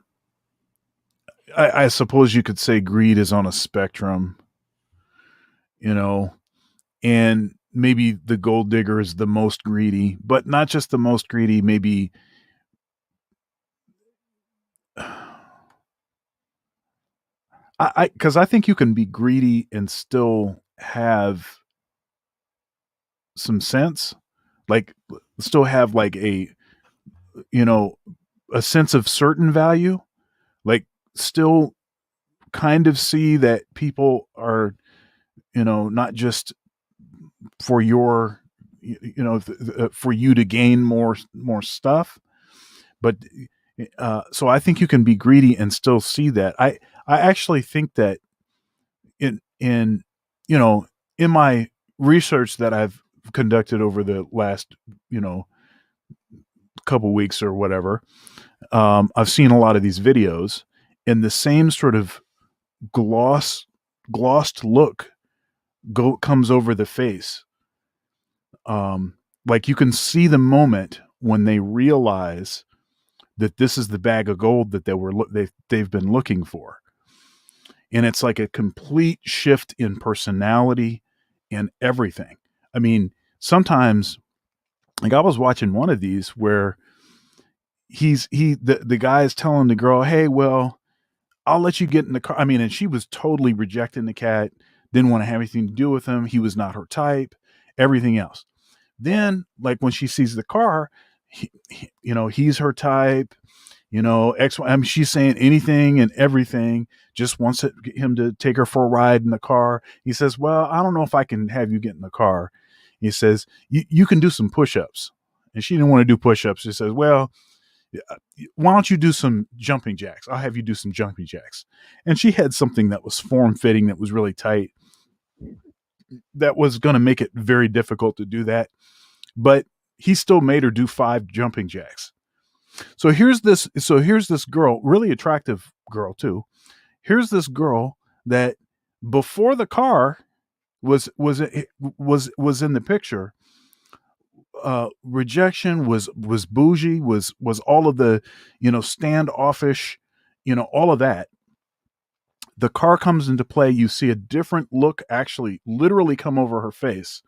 I suppose you could say greed is on a spectrum, you know, and maybe the gold digger is the most greedy, but not just the most greedy. Maybe because I think you can be greedy and still have some sense, like still have like you know a sense of certain value, like still kind of see that people are not just for your for you to gain more stuff, but so I think you can be greedy and still see that. I actually think that in you know in my research that I've conducted over the last couple weeks or whatever, I've seen a lot of these videos, and the same sort of glossed look comes over the face. Like you can see the moment when they realize that this is the bag of gold that they've been looking for, and it's like a complete shift in personality and everything. I mean, sometimes, like I was watching one of these where the guy is telling the girl, "Hey, well, I'll let you get in the car." I mean, and she was totally rejecting the cat, didn't want to have anything to do with him. He was not her type, everything else. Then, like when she sees the car, he's her type. I mean, she's saying anything and everything. Just wants him to take her for a ride in the car. He says, "Well, I don't know if I can have you get in the car." He says, "You can do some push-ups," and she didn't want to do push-ups. She says, "Well, why don't you do some jumping jacks? I'll have you do some jumping jacks." And she had something that was form fitting, that was really tight, that was going to make it very difficult to do that. But he still made her do 5 jumping jacks. So here's this girl, really attractive girl too. Here's this girl that before the car was in the picture, rejection was bougie, was all of the standoffish, all of that. The car comes into play, you see a different look actually literally come over her face,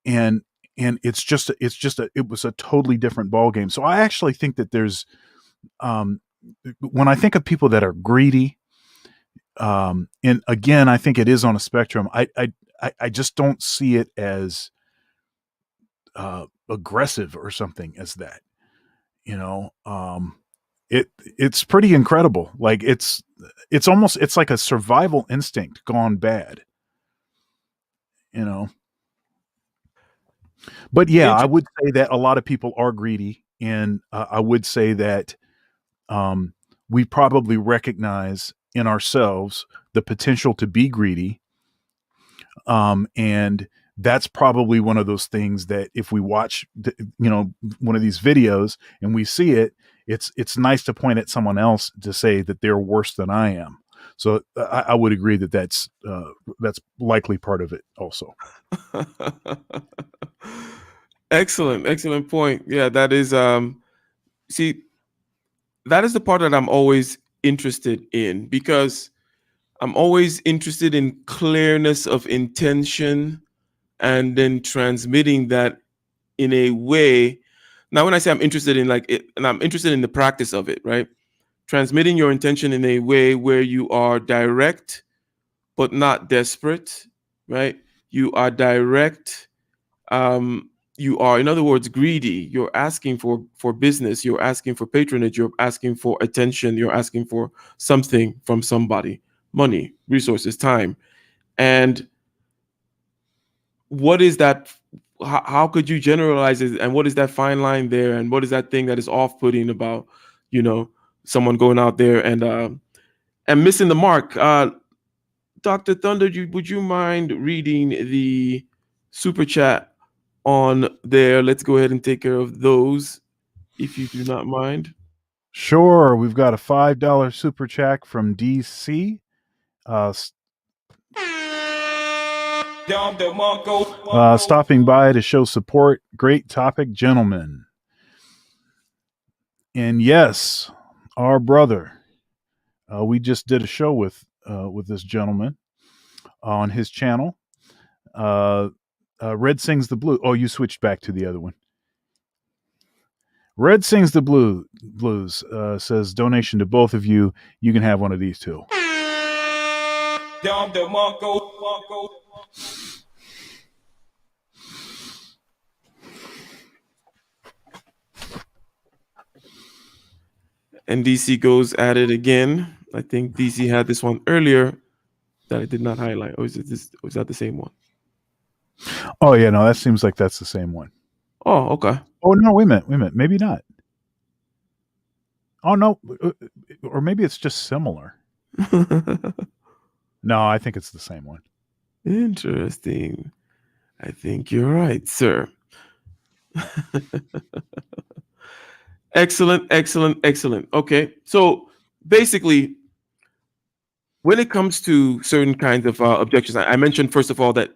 and it was a totally different ball game. So I actually think that there's when I think of people that are greedy, and again, I think it is on a spectrum. I just don't see it as aggressive or something as that. It's pretty incredible. Like it's like a survival instinct gone bad. But yeah, I would say that a lot of people are greedy, and I would say that we probably recognize in ourselves the potential to be greedy, and that's probably one of those things that if we watch one of these videos and we see it, it's nice to point at someone else to say that they're worse than I am. So I would agree that that's likely part of it also. Excellent point. Yeah, that is see, that is the part that I'm always interested in, because I'm always interested in clearness of intention and then transmitting that in a way. Now, when I say I'm interested in like it, and I'm interested in the practice of it, right? Transmitting your intention in a way where you are direct but not desperate, right? You are direct. You are, in other words, greedy. You're asking for business. You're asking for patronage. You're asking for attention. You're asking for something from somebody: money, resources, time. And what is that? How could you generalize it? And what is that fine line there? And what is that thing that is off-putting about, someone going out there and missing the mark? Dr. Thunder, would you mind reading the super chat on there? Let's go ahead and take care of those, if you do not mind. Sure. We've got a $5 super chat from DC. Stopping by to show support. Great topic, gentlemen. And yes, our brother. We just did a show with this gentleman on his channel. Red Sings the Blue. Oh, you switched back to the other one. Red Sings the Blues says donation to both of you. You can have one of these too. And DC goes at it again. I think DC had this one earlier that I did not highlight. Or is that the same one? Oh yeah, no, that seems like that's the same one. Oh, okay. Oh no, wait a minute, maybe not. Oh no, or maybe it's just similar. No, I think it's the same one. Interesting. I think you're right, sir. Excellent. Okay, so basically, when it comes to certain kinds of objections, I mentioned first of all that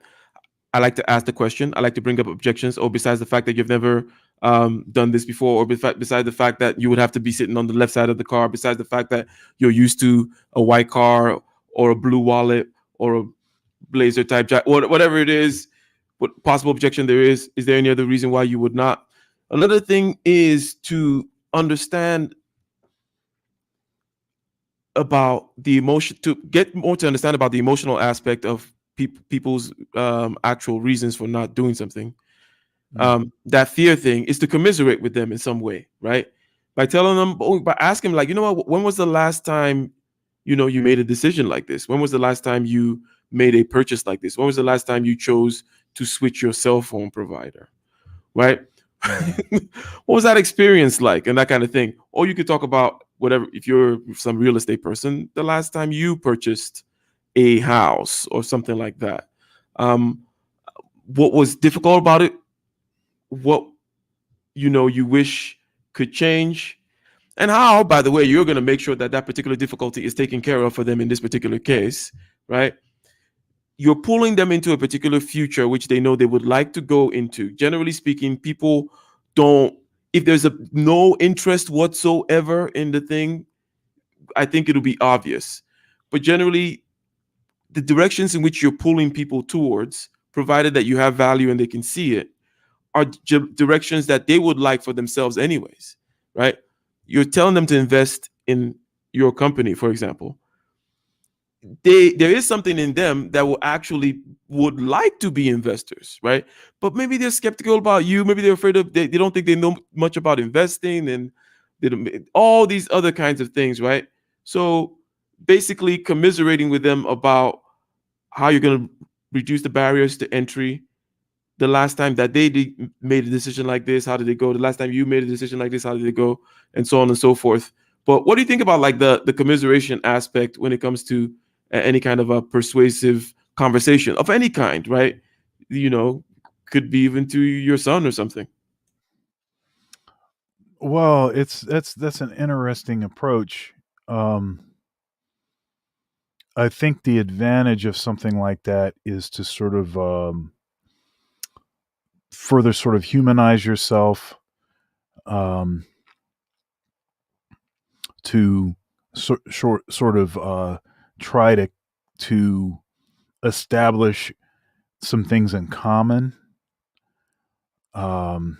I like to ask the question. I like to bring up objections, or besides the fact that you've never done this before, or besides the fact that you would have to be sitting on the left side of the car, besides the fact that you're used to a white car or a blue wallet or a blazer type jacket, whatever it is, what possible objection there is there any other reason why you would not? Another thing is to understand about the emotion, to get more to understand about the emotional aspect of people's actual reasons for not doing something. That fear thing is to commiserate with them in some way, right? By telling them, by asking them, like, you know what, when was the last time, you made a decision like this? When was the last time you made a purchase like this? When was the last time you chose to switch your cell phone provider, right? What was that experience like, and that kind of thing? Or you could talk about whatever, if you're some real estate person, the last time you purchased a house or something like that. What was difficult about it? What you wish could change? And how, by the way, you're going to make sure that that particular difficulty is taken care of for them in this particular case, right? You're pulling them into a particular future which they know they would like to go into. Generally speaking, people don't, if there's no interest whatsoever in the thing, I think it'll be obvious. But generally, the directions in which you're pulling people towards, provided that you have value and they can see it, are directions that they would like for themselves anyways, right? You're telling them to invest in your company, for example. There is something in them that would like to be investors, right? But maybe they're skeptical about you. Maybe they're afraid of, they don't think they know much about investing, and all these other kinds of things, right? So basically commiserating with them about how you're going to reduce the barriers to entry. The last time that they made a decision like this, how did it go? The last time you made a decision like this, how did it go? And so on and so forth. But what do you think about like the commiseration aspect when it comes to any kind of a persuasive conversation of any kind, right? Could be even to your son or something. Well, that's an interesting approach. I think the advantage of something like that is to sort of further sort of humanize yourself, to sort of try to establish some things in common. And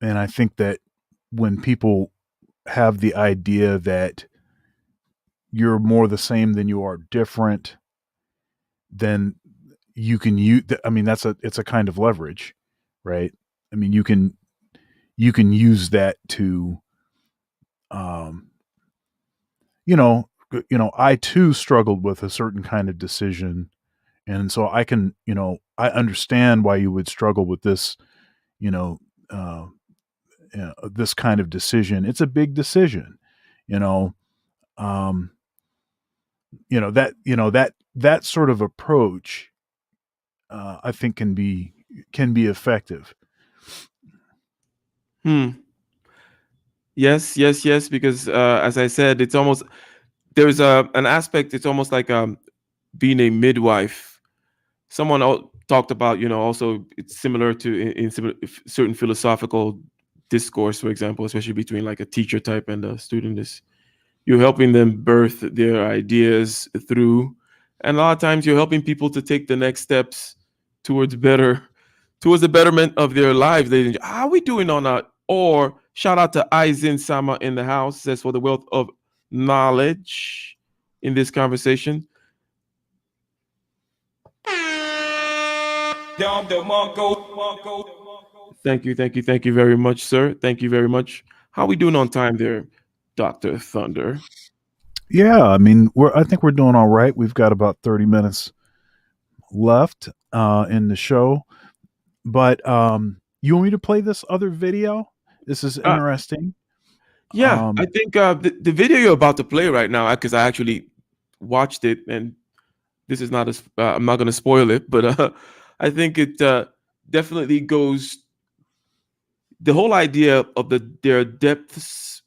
I think that when people have the idea that you're more the same than you are different, then you can use, I mean, it's a kind of leverage, right? I mean, you can use that to, I too struggled with a certain kind of decision And so I can, I understand why you would struggle with this, you know, this kind of decision. It's a big decision, you know, um, that sort of approach, I think can be effective. Yes, yes, yes. Because as I said, it's almost there's an aspect. It's almost like being a midwife. Someone talked about, also it's similar to certain philosophical discourse, for example, especially between like a teacher type and a student, is you're helping them birth their ideas through, and a lot of times you're helping people to take the next steps towards the betterment of their lives. How are we doing on that? Or shout out to Aizen Sama in the house, says for the wealth of knowledge in this conversation. Thank you very much, sir. Thank you very much. How we doing on time there, Dr. Thunder? Yeah, I mean, I think we're doing all right. We've got about 30 minutes left in the show. But you want me to play this other video? This is interesting. Yeah, I think the video you're about to play right now, because I actually watched it, and this is not I'm not going to spoil it, but I think it definitely goes the whole idea of their depths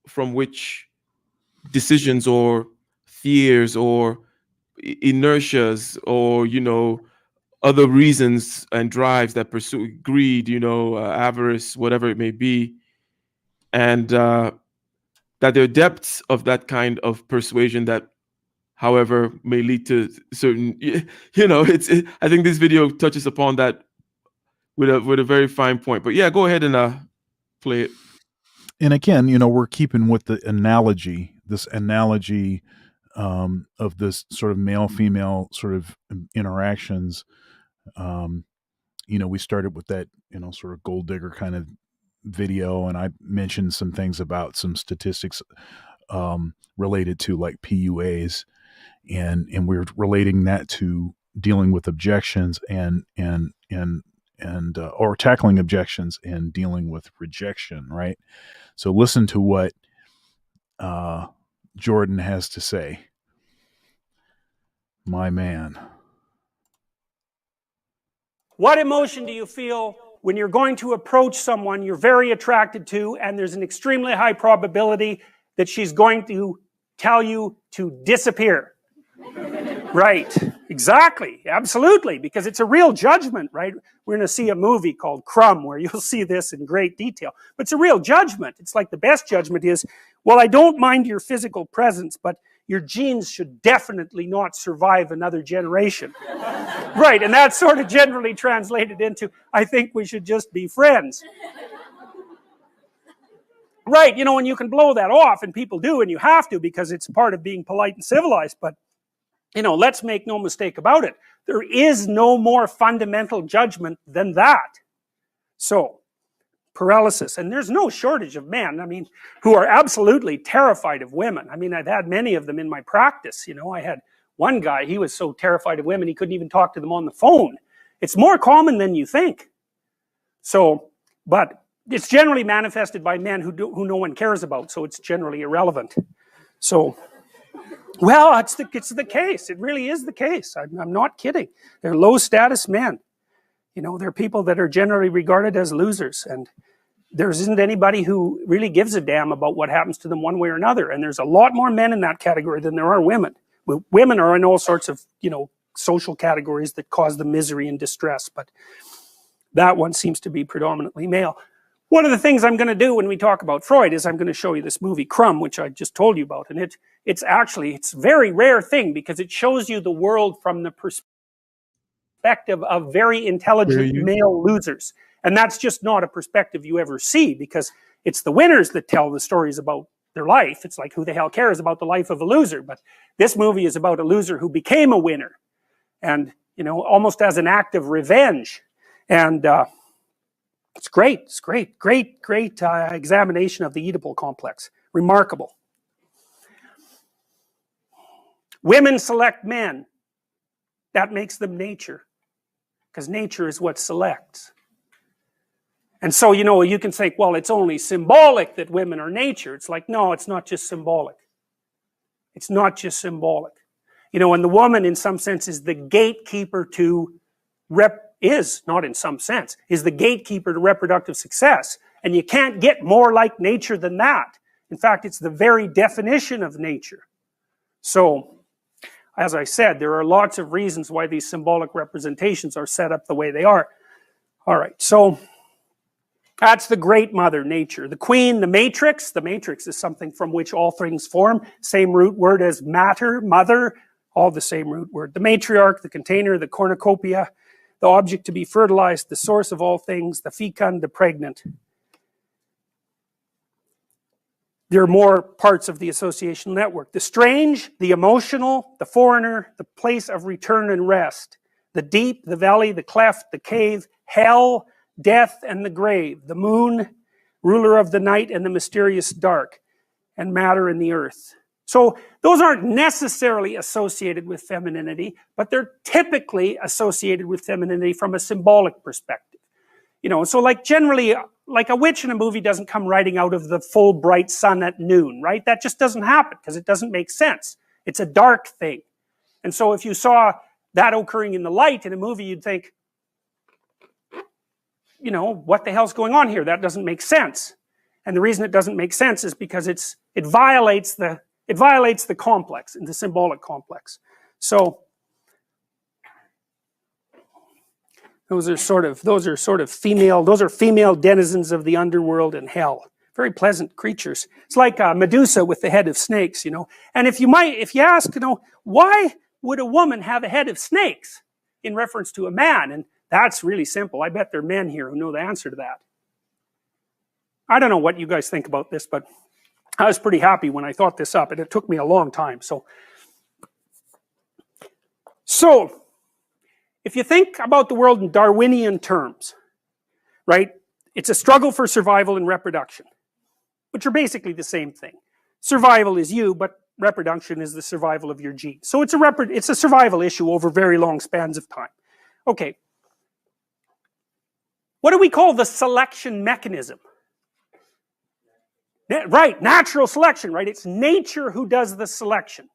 from which decisions or fears or inertias or other reasons and drives that pursue greed, avarice, whatever it may be, and that there are depths of that kind of persuasion that, however, may lead to certain, I think this video touches upon that with a very fine point. But yeah, go ahead and play it. And again, we're keeping with this analogy of this sort of male-female sort of interactions. We started with that, sort of gold digger kind of video, and I mentioned some things about some statistics related to like PUAs, and we're relating that to dealing with objections and or tackling objections and dealing with rejection, right? So listen to what Jordan has to say. My man. What emotion do you feel when you're going to approach someone you're very attracted to, and there's an extremely high probability that she's going to tell you to disappear? Right, exactly, absolutely, because it's a real judgment, right? We're going to see a movie called Crumb where you'll see this in great detail, but it's a real judgment. It's like the best judgment is, well, I don't mind your physical presence, but your genes should definitely not survive another generation. Right, and that's sort of generally translated into, I think we should just be friends. Right, and you can blow that off, and people do, and you have to, because it's part of being polite and civilized, but let's make no mistake about it. There is no more fundamental judgment than that. So, paralysis, and there's no shortage of men, who are absolutely terrified of women. I've had many of them in my practice. I had one guy, he was so terrified of women, he couldn't even talk to them on the phone. It's more common than you think. So, but it's generally manifested by men who no one cares about, so it's generally irrelevant. So, well, it's the case. It really is the case. I'm not kidding. They're low status men. They're people that are generally regarded as losers, and there isn't anybody who really gives a damn about what happens to them one way or another. And there's a lot more men in that category than there are women. Women are in all sorts of, social categories that cause them misery and distress, but that one seems to be predominantly male. One of the things I'm going to do when we talk about Freud is I'm going to show you this movie Crumb, which I just told you about, and it's a very rare thing because it shows you the world from the perspective of very intelligent male losers, and that's just not a perspective you ever see, because it's the winners that tell the stories about their life. It's like, who the hell cares about the life of a loser? But this movie is about a loser who became a winner, and almost as an act of revenge, and it's great. It's great examination of the Oedipal complex. Remarkable. Women select men That makes them nature. Because nature is what selects. And so, you know, you can think, well, it's only symbolic that women are nature. It's like, no, it's not just symbolic. It's not just symbolic. You know, and the woman, in some sense, is the gatekeeper to not in some sense, is the gatekeeper to reproductive success. And you can't get more like nature than that. In fact, it's the very definition of nature. So, as I said, there are lots of reasons why these symbolic representations are set up the way they are. All right, so that's the great mother, nature. The queen, the matrix is something from which all things form. Same root word as matter, mother, all the same root word. The matriarch, the container, the cornucopia, the object to be fertilized, the source of all things, the fecund, the pregnant. There are more parts of the associational network. The strange, the emotional, the foreigner, the place of return and rest, the deep, the valley, the cleft, the cave, hell, death, and the grave, the moon, ruler of the night and the mysterious dark, and matter and the earth. So those aren't necessarily associated with femininity, but they're typically associated with femininity from a symbolic perspective. You know, so like generally, like a witch in a movie doesn't come riding out of the full bright sun at noon, right? That just doesn't happen because it doesn't make sense. It's a dark thing. And so if you saw that occurring in the light in a movie, you'd think, you know, what the hell's going on here? That doesn't make sense. And the reason it doesn't make sense is because it violates the complex, the symbolic complex. So those are female denizens of the underworld and hell. Very pleasant creatures. It's like Medusa with the head of snakes, you know. And if you ask, you know, why would a woman have a head of snakes in reference to a man? And that's really simple. I bet there are men here who know the answer to that. I don't know what you guys think about this, but I was pretty happy when I thought this up, and it took me a long time. So if you think about the world in Darwinian terms, right, it's a struggle for survival and reproduction, which are basically the same thing. Survival is you, but reproduction is the survival of your genes. So it's a survival issue over very long spans of time. Okay. What do we call the selection mechanism? Right, natural selection, right? It's nature who does the selection.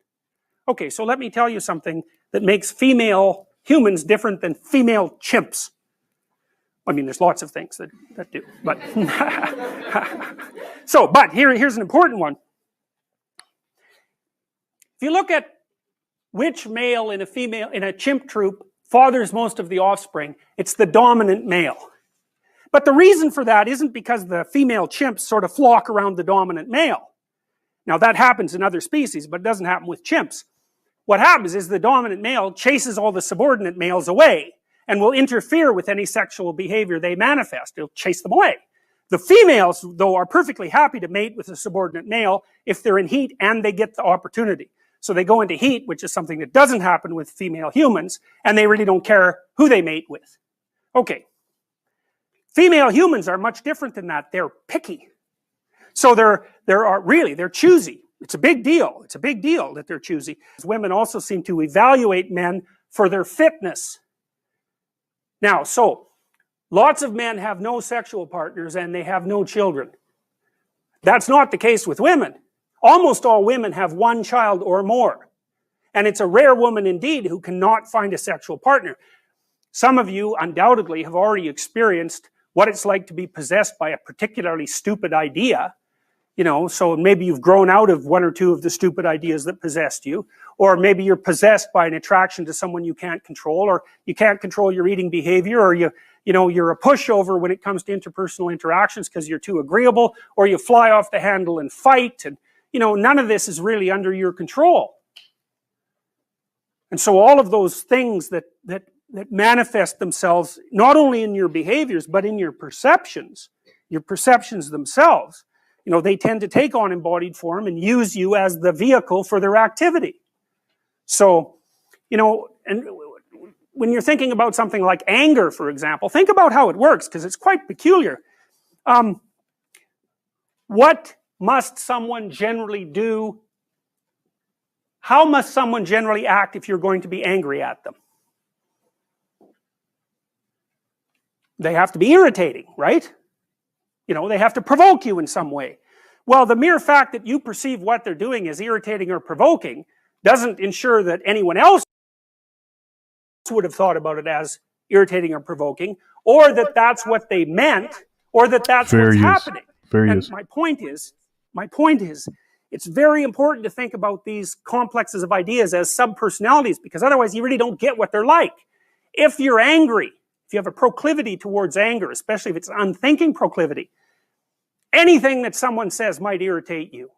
Okay, so let me tell you something that makes female humans different than female chimps. I mean, there's lots of things that do, but but here's an important one. If you look at which male in a chimp troop fathers most of the offspring, it's the dominant male. But the reason for that isn't because the female chimps sort of flock around the dominant male. Now that happens in other species, but it doesn't happen with chimps. What happens is the dominant male chases all the subordinate males away and will interfere with any sexual behavior they manifest. It'll chase them away. The females, though, are perfectly happy to mate with a subordinate male if they're in heat and they get the opportunity. So they go into heat, which is something that doesn't happen with female humans, and they really don't care who they mate with. Okay. Female humans are much different than that. They're picky. So they're choosy. It's a big deal. It's a big deal that they're choosy. Women also seem to evaluate men for their fitness. Now, so lots of men have no sexual partners and they have no children. That's not the case with women. Almost all women have one child or more. And it's a rare woman indeed who cannot find a sexual partner. Some of you undoubtedly have already experienced what it's like to be possessed by a particularly stupid idea. You know, so maybe you've grown out of one or two of the stupid ideas that possessed you, or maybe you're possessed by an attraction to someone you can't control, or you can't control your eating behavior, or you're a pushover when it comes to interpersonal interactions because you're too agreeable, or you fly off the handle and fight, and you know, none of this is really under your control. And so all of those things that manifest themselves not only in your behaviors but in your perceptions themselves, you know, they tend to take on embodied form and use you as the vehicle for their activity. So, you know, and when you're thinking about something like anger, for example, think about how it works, because it's quite peculiar. What must someone generally do? How must someone generally act if you're going to be angry at them? They have to be irritating, right? You know, they have to provoke you in some way. Well, the mere fact that you perceive what they're doing as irritating or provoking doesn't ensure that anyone else would have thought about it as irritating or provoking, or that that's what they meant, or that that's Fair what's use. happening. Fair And use. my point is, it's very important to think about these complexes of ideas as subpersonalities, because otherwise you really don't get what they're like. If you're angry, if you have a proclivity towards anger, especially if it's an unthinking proclivity, anything that someone says might irritate you.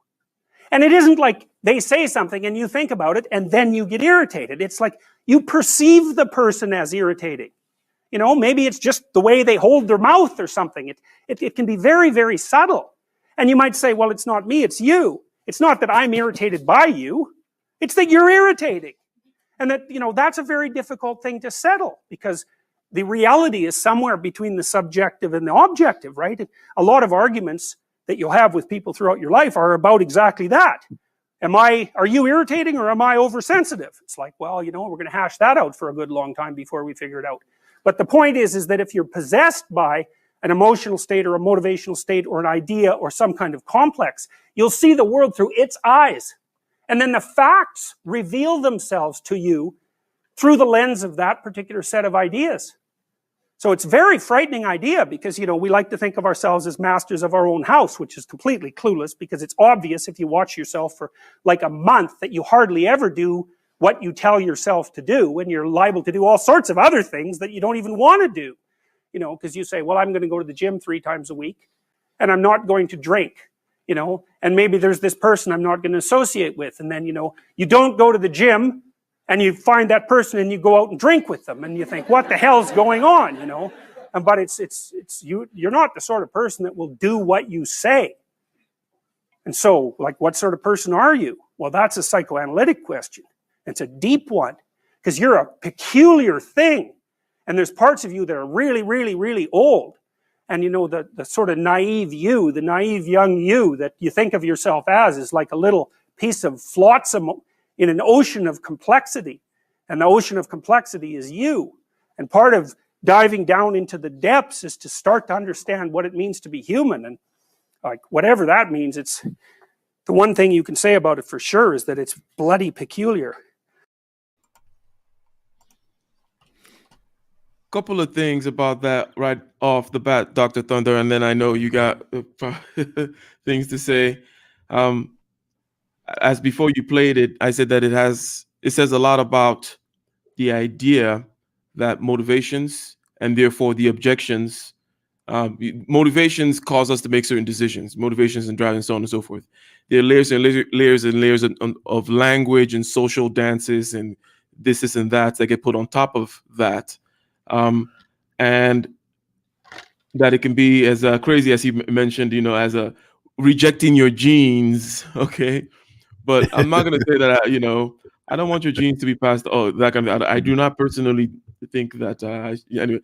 And it isn't like they say something and you think about it and then you get irritated. It's like you perceive the person as irritating. You know, maybe it's just the way they hold their mouth or something. It can be very, very subtle. And you might say, well, it's not me, it's you. It's not that I'm irritated by you. It's that you're irritating. And that, you know, that's a very difficult thing to settle, because the reality is somewhere between the subjective and the objective, right? A lot of arguments that you'll have with people throughout your life are about exactly that. Are you irritating or am I oversensitive? It's like, well, you know, we're going to hash that out for a good long time before we figure it out. But the point is that if you're possessed by an emotional state or a motivational state or an idea or some kind of complex, you'll see the world through its eyes. And then the facts reveal themselves to you through the lens of that particular set of ideas. So it's a very frightening idea, because, you know, we like to think of ourselves as masters of our own house, which is completely clueless, because it's obvious if you watch yourself for like a month that you hardly ever do what you tell yourself to do, and you're liable to do all sorts of other things that you don't even want to do. You know, because you say, well, I'm going to go to the gym 3 times a week and I'm not going to drink, you know, and maybe there's this person I'm not going to associate with. And then, you know, you don't go to the gym and you find that person and you go out and drink with them and you think, what the hell's going on, you know? But you're not the sort of person that will do what you say. And so, like, what sort of person are you? Well, that's a psychoanalytic question. It's a deep one, because you're a peculiar thing. And there's parts of you that are really, really, really old. And you know, the sort of naive you, the naive young you that you think of yourself as is like a little piece of flotsam in an ocean of complexity. And the ocean of complexity is you. And part of diving down into the depths is to start to understand what it means to be human. And like, whatever that means, it's the one thing you can say about it for sure is that it's bloody peculiar. Couple of things about that right off the bat, Dr. Thunder, and then I know you got things to say. As before you played it, I said that it says a lot about the idea that motivations and therefore the objections, motivations cause us to make certain decisions, motivations and driving, so on and so forth. There are layers and layers and layers of language and social dances and this and that get put on top of that. And that it can be as crazy as he mentioned, you know, as a rejecting your genes. Okay. But I'm not going to say that, you know, I don't want your genes to be passed. Oh, that kind of, I do not personally think that, anyway,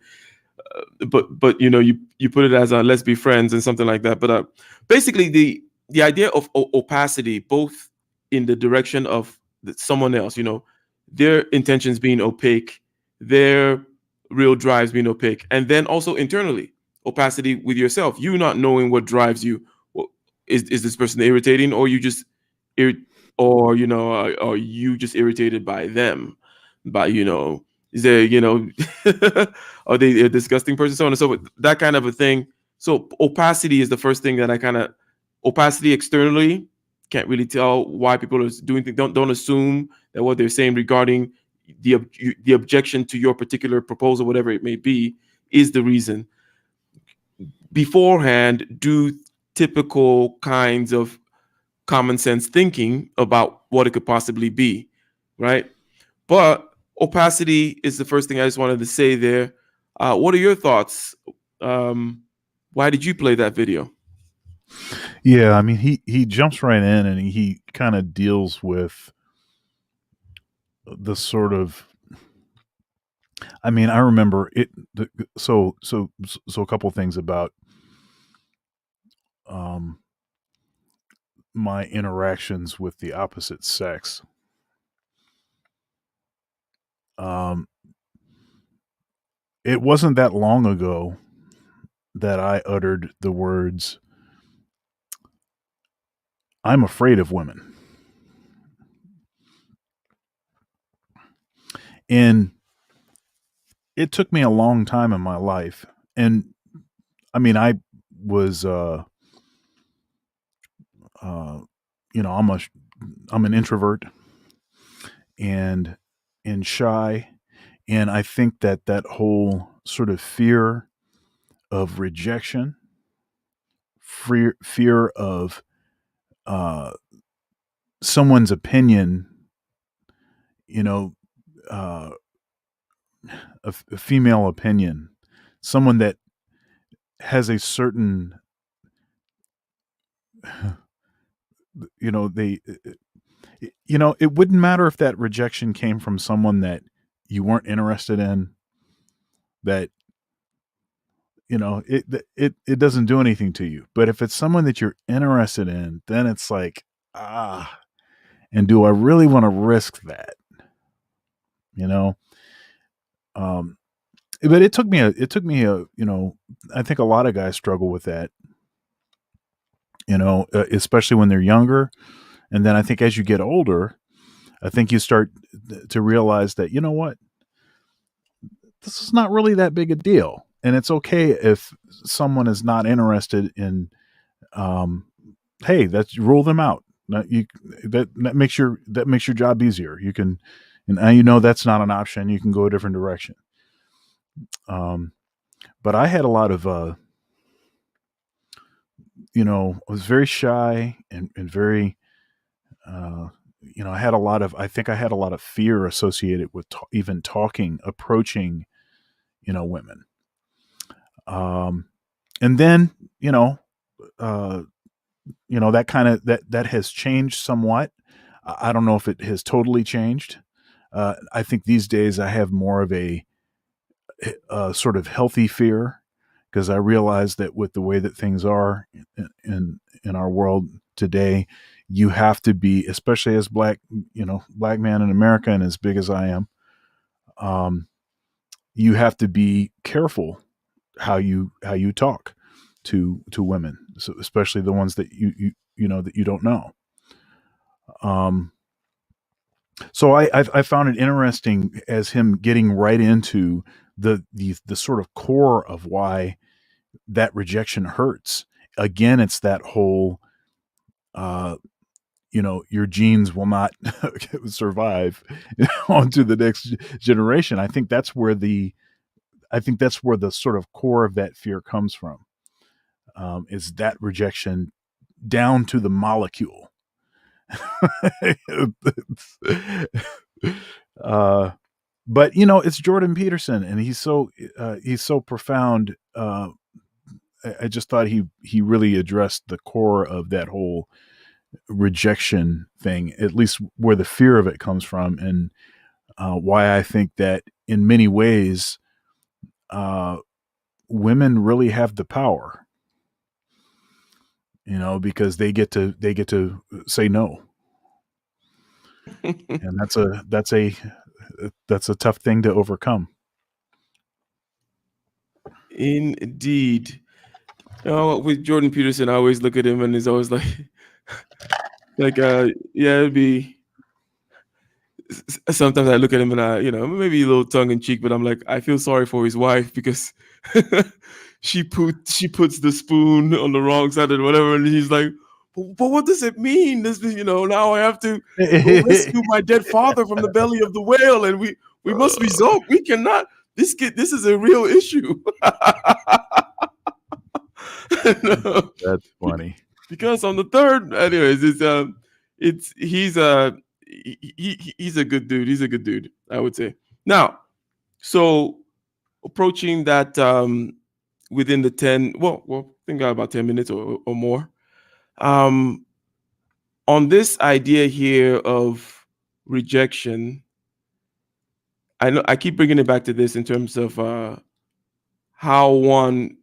but, you know, you put it as let's be friends and something like that. But basically the idea of opacity, both in the direction of someone else, you know, their intentions being opaque, their real drives being opaque, and then also internally opacity with yourself, you not knowing what drives you. Well, is this person irritating, or you just or you know, are you just irritated by them, by, you know, is there, you know, are they a disgusting person, so on and so forth, that kind of a thing. So opacity is the first thing that opacity externally, can't really tell why people are doing things. Don't assume that what they're saying regarding the objection to your particular proposal, whatever it may be, is the reason. Beforehand, do typical kinds of common sense thinking about what it could possibly be, right? But opacity is the first thing I just wanted to say there. What are your thoughts? Why did you play that video? Yeah, I mean, he jumps right in and he kind of deals with the sort of, I mean, I remember it. So a couple of things about my interactions with the opposite sex. It wasn't that long ago that I uttered the words, "I'm afraid of women." And it took me a long time in my life. And I mean, I was, you know, I'm an introvert and shy. And I think that whole sort of fear of rejection, fear of uh, someone's opinion, you know, uh, a female opinion, someone that has a certain, you know, it wouldn't matter if that rejection came from someone that you weren't interested in, that, it doesn't do anything to you. But if it's someone that you're interested in, then it's like, and do I really want to risk that? You know? But it took me I think a lot of guys struggle with that, especially when they're younger. And then I think as you get older, I think you start to realize that, you know what, this is not really that big a deal. And it's okay if someone is not interested in, hey, that's rule them out. That makes your job easier. You can, and now that's not an option. You can go a different direction. But I had a lot of, I was very shy and very, I had a lot of fear associated with even approaching, women. And then, that kind of, that has changed somewhat. I don't know if it has totally changed. I think these days I have more of a sort of healthy fear, because I realize that with the way that things are in our world today, you have to be, especially as black man in America, and as big as I am, you have to be careful how you talk to women, so especially the ones that that you don't know. So I found it interesting as him getting right into the sort of core of why that rejection hurts. Again, it's that whole, your genes will not survive onto the next generation. I think that's where the sort of core of that fear comes from, is that rejection down to the molecule. But it's Jordan Peterson, and he's so profound. I just thought he really addressed the core of that whole rejection thing, at least where the fear of it comes from, and why I think that in many ways, women really have the power, because they get to say no. And that's a tough thing to overcome. Indeed. With Jordan Peterson, I always look at him and he's always like, it'd be. Sometimes I look at him and maybe a little tongue in cheek, but I'm like, I feel sorry for his wife, because she puts the spoon on the wrong side or whatever, and he's like, but what does it mean? This, now I have to go rescue my dead father from the belly of the whale, and we must resolve. We cannot. This is a real issue. No. That's funny. Because on the third, anyways, he's a good dude. He's a good dude, I would say. Now, so approaching that within the 10, well, I think about 10 minutes or more. On this idea here of rejection, I know I keep bringing it back to this in terms of how one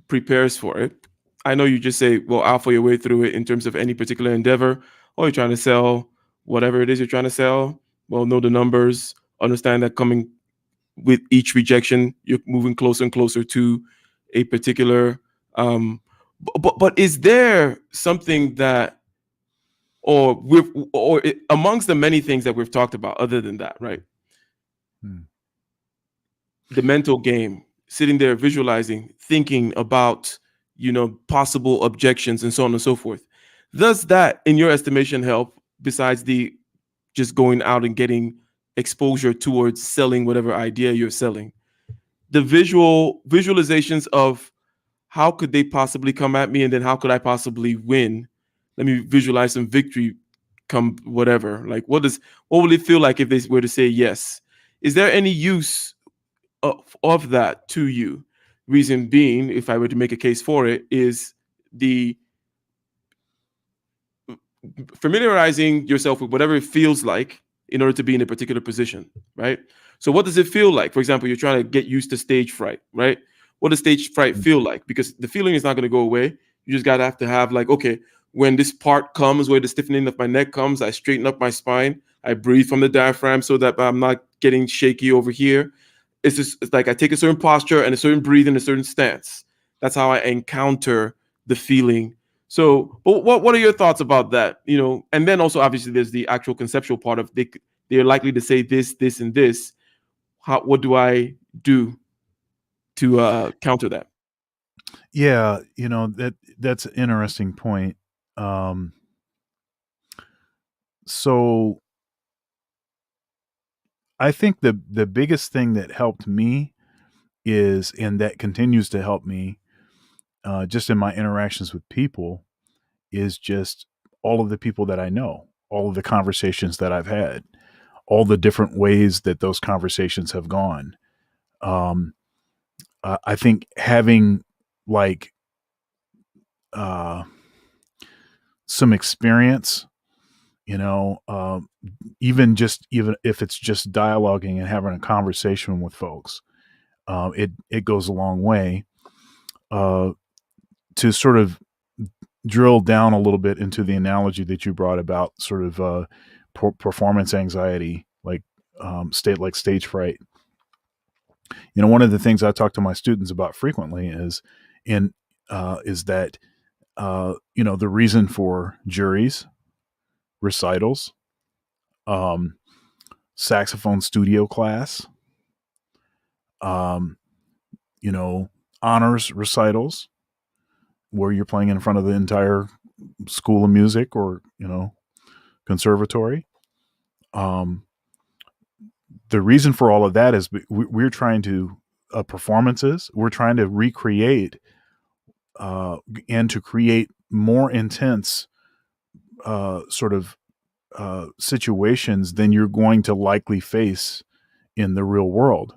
prepares for it. I know you just say, well, alpha your way through it in terms of any particular endeavor, or you're trying to sell whatever it is you're trying to sell. Well, know the numbers, understand that coming with each rejection, you're moving closer and closer to a particular but is there something that amongst the many things that we've talked about other than that, right? The mental game, sitting there visualizing, thinking about, possible objections and so on and so forth. Does that, in your estimation, help besides the just going out and getting exposure towards selling whatever idea you're selling? The visualizations of how could they possibly come at me, and then how could I possibly win? Let me visualize some victory come whatever. Like what will it feel like if they were to say yes? Is there any use of that to you? Reason being, if I were to make a case for it, is the familiarizing yourself with whatever it feels like in order to be in a particular position, right? So what does it feel like? For example, you're trying to get used to stage fright, right? What does stage fright feel like? Because the feeling is not going to go away. You just gotta have to have like, okay, when this part comes, where the stiffening of my neck comes, I straighten up my spine, I breathe from the diaphragm so that I'm not getting shaky over here. It's like I take a certain posture and a certain breathing, a certain stance. That's how I encounter the feeling. So, but what are your thoughts about that? And then also obviously there's the actual conceptual part of they're likely to say this, this, and this. What do I do to counter that? Yeah, that's an interesting point. So I think the biggest thing that helped me is, and that continues to help me, just in my interactions with people, is just all of the people that I know, all of the conversations that I've had, all the different ways that those conversations have gone. I think having like some experience, even if it's just dialoguing and having a conversation with folks, it goes a long way to sort of drill down a little bit into the analogy that you brought about sort of performance anxiety, like stage fright. One of the things I talk to my students about frequently is that the reason for juries, recitals, saxophone studio class, honors recitals, where you're playing in front of the entire school of music or conservatory. The reason for all of that is we're trying to performances. We're trying to recreate and to create more intense sort of situations than you're going to likely face in the real world.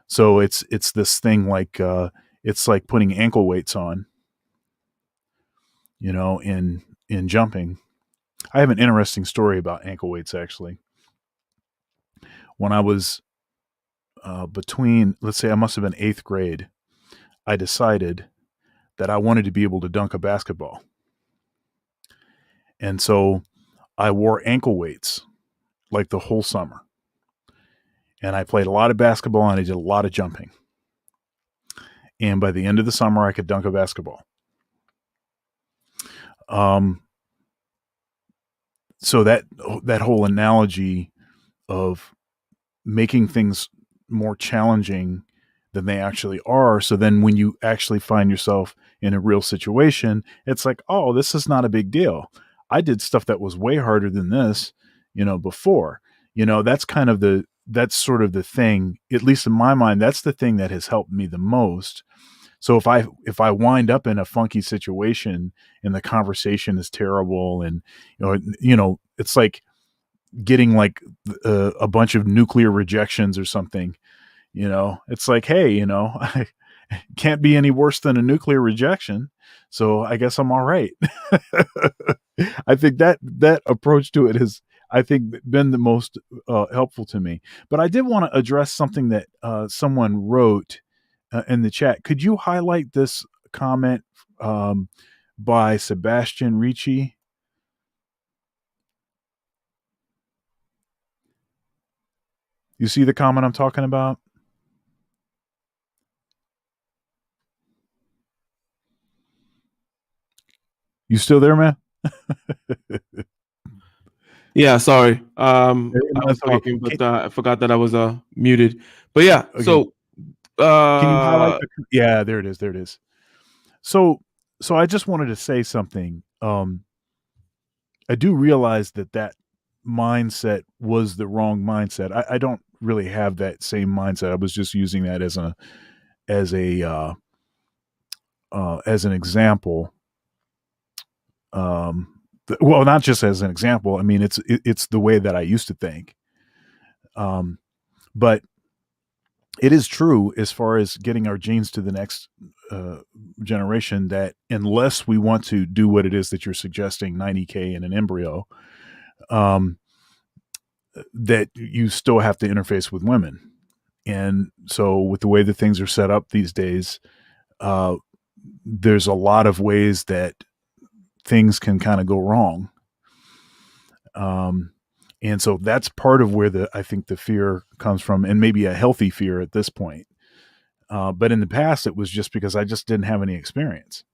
So it's this thing like it's like putting ankle weights on, in jumping. I have an interesting story about ankle weights, actually. When I was between, let's say I must have been 8th grade, I decided that I wanted to be able to dunk a basketball. And so I wore ankle weights like the whole summer. And I played a lot of basketball and I did a lot of jumping. And by the end of the summer, I could dunk a basketball. So that whole analogy of making things more challenging than they actually are. So then when you actually find yourself in a real situation, it's like, oh, this is not a big deal. I did stuff that was way harder than this, before. That's sort of the thing, at least in my mind, that's the thing that has helped me the most. So if I wind up in a funky situation and the conversation is terrible, and it's like getting like a bunch of nuclear rejections or something, it's like, hey, I can't be any worse than a nuclear rejection, so I guess I'm all right. I think that approach to it has, I think, been the most helpful to me. But I did want to address something that someone wrote in the chat. Could you highlight this comment by Sebastian Ricci? You see the comment I'm talking about? You still there, man? Yeah, sorry. I No, was that's okay. talking, but I forgot that I was muted. But yeah, Okay. so Can you highlight yeah, there it is. There it is. So I just wanted to say something. I do realize that mindset was the wrong mindset. I don't really have that same mindset. I was just using that as an example. Well, not just as an example. I mean, it's the way that I used to think. But it is true as far as getting our genes to the next generation that unless we want to do what it is that you're suggesting, 90K in an embryo, that you still have to interface with women. And so with the way that things are set up these days, there's a lot of ways that things can kind of go wrong. And so that's part of where I think the fear comes from, and maybe a healthy fear at this point. But in the past, it was just because I just didn't have any experience.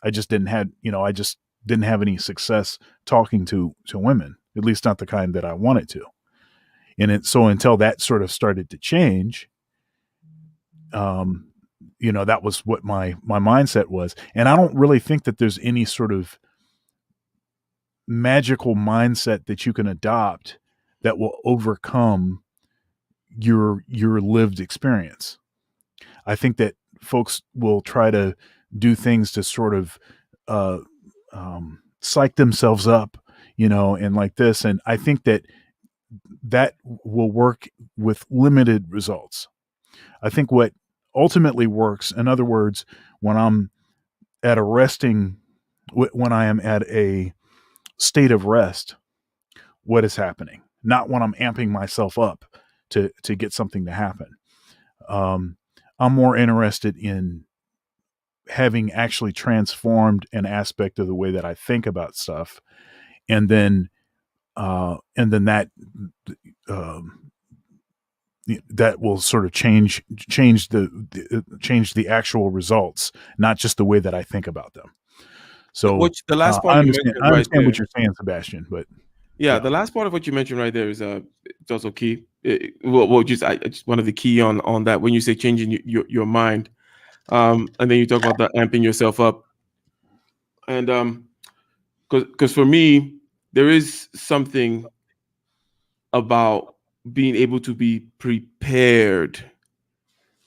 I just didn't have any success talking to women, at least not the kind that I wanted to. And so until that sort of started to change, that was what my mindset was. And I don't really think that there's any sort of magical mindset that you can adopt that will overcome your lived experience. I think that folks will try to do things to sort of psych themselves up, and like this. And I think that will work with limited results. I think what ultimately works, in other words, when I am at a state of rest, what is happening? Not when I'm amping myself up to get something to happen. I'm more interested in having actually transformed an aspect of the way that I think about stuff, and then that will sort of change the actual results, not just the way that I think about them. So the last part I you understand, mentioned right there, what you're saying, Sebastian, but yeah, the last part of what you mentioned right there is it's also key. Just one of the key on that when you say changing your mind, and then you talk about the amping yourself up, and because for me there is something about being able to be prepared.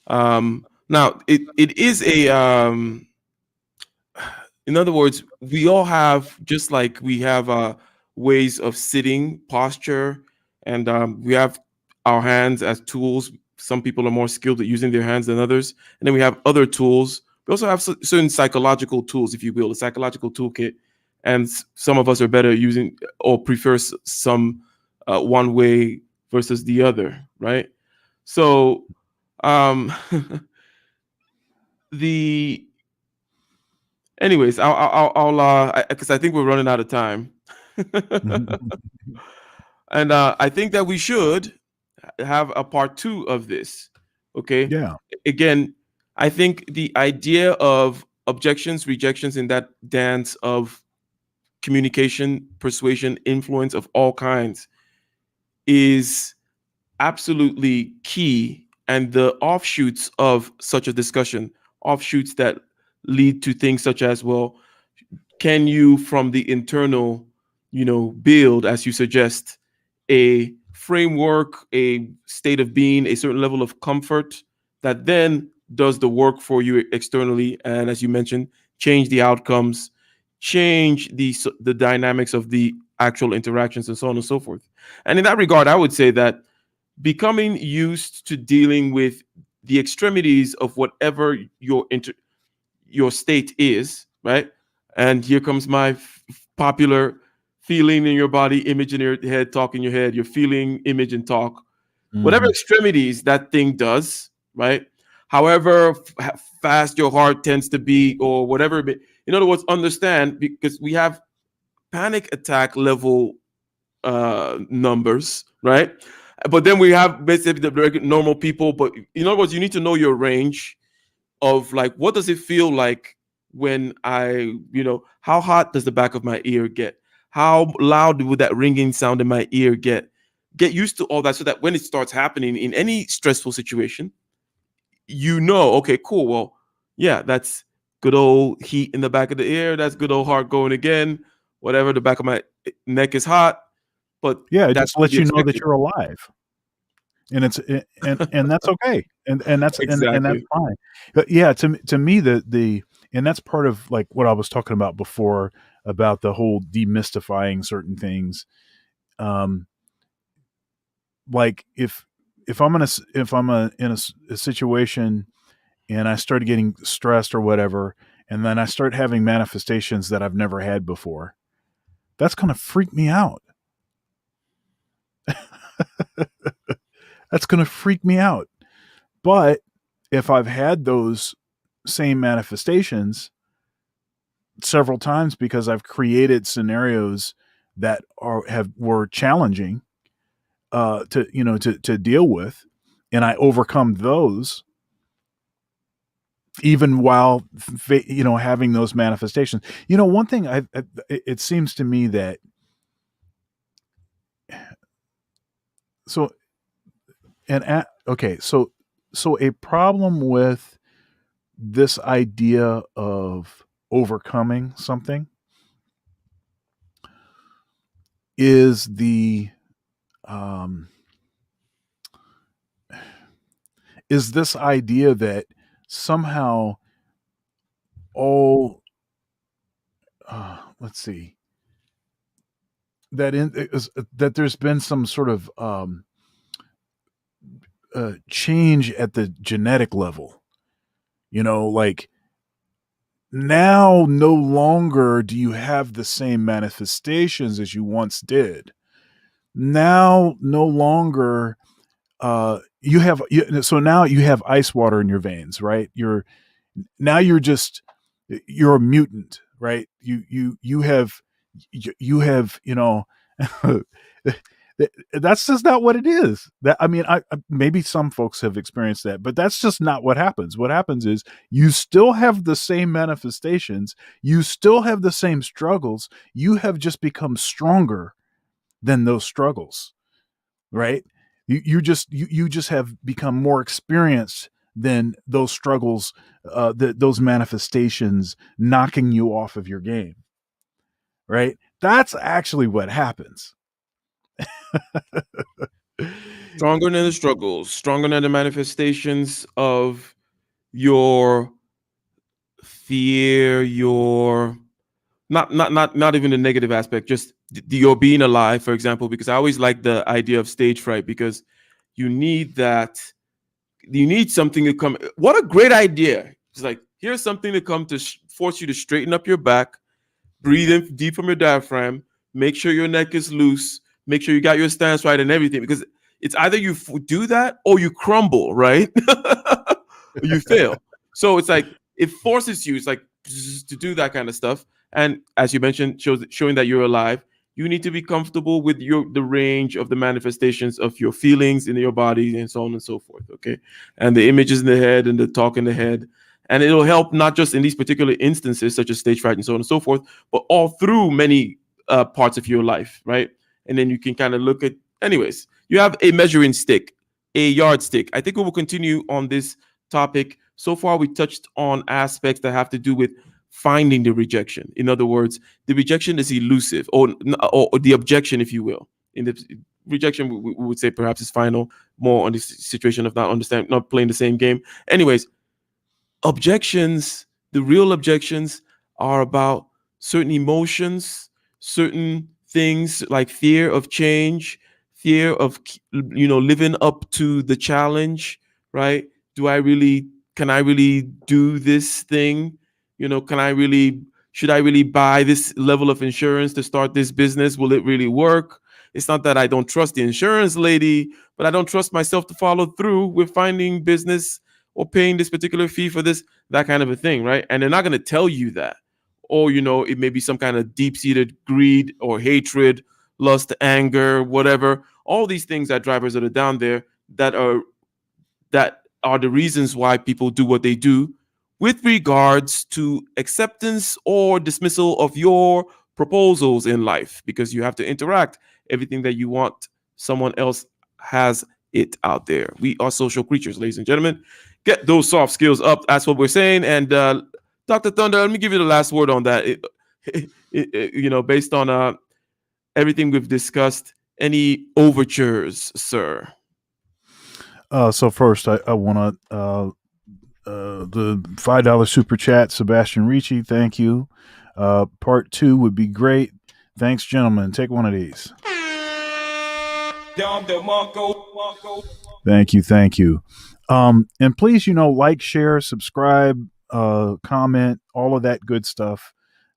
Now it is in other words, we all have, just like we have ways of sitting, posture, and we have our hands as tools. Some people are more skilled at using their hands than others. And then we have other tools. We also have certain psychological tools, if you will, a psychological toolkit. And some of us are better using or prefer some one way versus the other, right? So anyways, I'll because I think we're running out of time. And I think that we should have a part 2 of this. Okay. Yeah. Again, I think the idea of objections, rejections in that dance of communication, persuasion, influence of all kinds is absolutely key. And the offshoots of such a discussion, offshoots that lead to things such as, well, can you from the internal, build, as you suggest, a framework, a state of being, a certain level of comfort that then does the work for you externally, and as you mentioned, change the outcomes, change the dynamics of the actual interactions, and so on and so forth. And in that regard, I would say that becoming used to dealing with the extremities of whatever your state is, right? And here comes my popular feeling in your body, image in your head, talk in your head, your feeling, image, and talk. Whatever extremities that thing does, right? However fast your heart tends to beat, or whatever. In other words, understand, because we have panic attack level numbers, right? But then we have basically the normal people. But in other words, you need to know your range of, like, what does it feel like when how hot does the back of my ear get? How loud would that ringing sound in my ear get? Get used to all that so that when it starts happening in any stressful situation, okay, cool. Well, yeah, that's good old heat in the back of the ear. That's good old heart going again. Whatever, the back of my neck is hot, but Yeah, it that's just to lets be you know that expected. you're alive, and and that's okay, and that's and that's Exactly. fine. But yeah, to me the and that's part of like what I was talking about before about the whole demystifying certain things. Um, like if I'm in a situation and I start getting stressed or whatever, and then I start having manifestations that I've never had before, that's going to freak me out. That's going to freak me out. But if I've had those same manifestations several times because I've created scenarios that were challenging to deal with, and I overcome those, even while having those manifestations. One thing it seems to me that so okay, so a problem with this idea of overcoming something is is this idea that somehow all let's see, that there's been some sort of change at the genetic level. Like now no longer do you have the same manifestations as you once did. Now no longer so now you have ice water in your veins, right? You're a mutant, right? You have that's just not what it is. That I mean, I maybe some folks have experienced that, but that's just not what happens. What happens is you still have the same manifestations, you still have the same struggles. You have just become stronger than those struggles, right? You just have become more experienced than those struggles, those manifestations knocking you off of your game, right? That's actually what happens. Stronger than the struggles, stronger than the manifestations of your fear, your not even the negative aspect, just your being alive, for example, because I always like the idea of stage fright, because you need that, you need something to come. What a great idea. It's like, here's something to come to force you to straighten up your back, breathe in deep from your diaphragm, make sure your neck is loose, make sure you got your stance right and everything, because it's either you do that or you crumble, right? You fail. So it's like it forces you, it's like to do that kind of stuff. And as you mentioned, showing that you're alive, you need to be comfortable with the range of the manifestations of your feelings in your body and so on and so forth. Okay. And the images in the head and the talk in the head. And it'll help not just in these particular instances, such as stage fright and so on and so forth, but all through many parts of your life, right? And then you can kind of look at, anyways, you have a measuring stick, a yardstick. I think we will continue on this topic. So far, we touched on aspects that have to do with finding the rejection. In other words, the rejection is elusive, or the objection, if you will. In the rejection, we would say perhaps is final, more on the situation of not playing the same game. Anyways, objections, the real objections are about certain emotions, certain things like fear of change, fear of living up to the challenge, right? Can I really do this thing? Should I really buy this level of insurance to start this business? Will it really work? It's not that I don't trust the insurance lady, but I don't trust myself to follow through with finding business or paying this particular fee for this, that kind of a thing, right? And they're not going to tell you that. Or, it may be some kind of deep-seated greed or hatred, lust, anger, whatever. All these things that drivers that are down there that are the reasons why people do what they do, with regards to acceptance or dismissal of your proposals in life, because you have to interact. Everything that you want, someone else has it out there. We are social creatures, ladies and gentlemen. Get those soft skills up. That's what we're saying. And Dr. Thunder, let me give you the last word on that. Based on everything we've discussed, any overtures, sir? So first, I want to the $5 super chat, Sebastian Ricci. Thank you. Part 2 would be great. Thanks, gentlemen. Take one of these. Thank you. And please, like, share, subscribe, comment, all of that good stuff.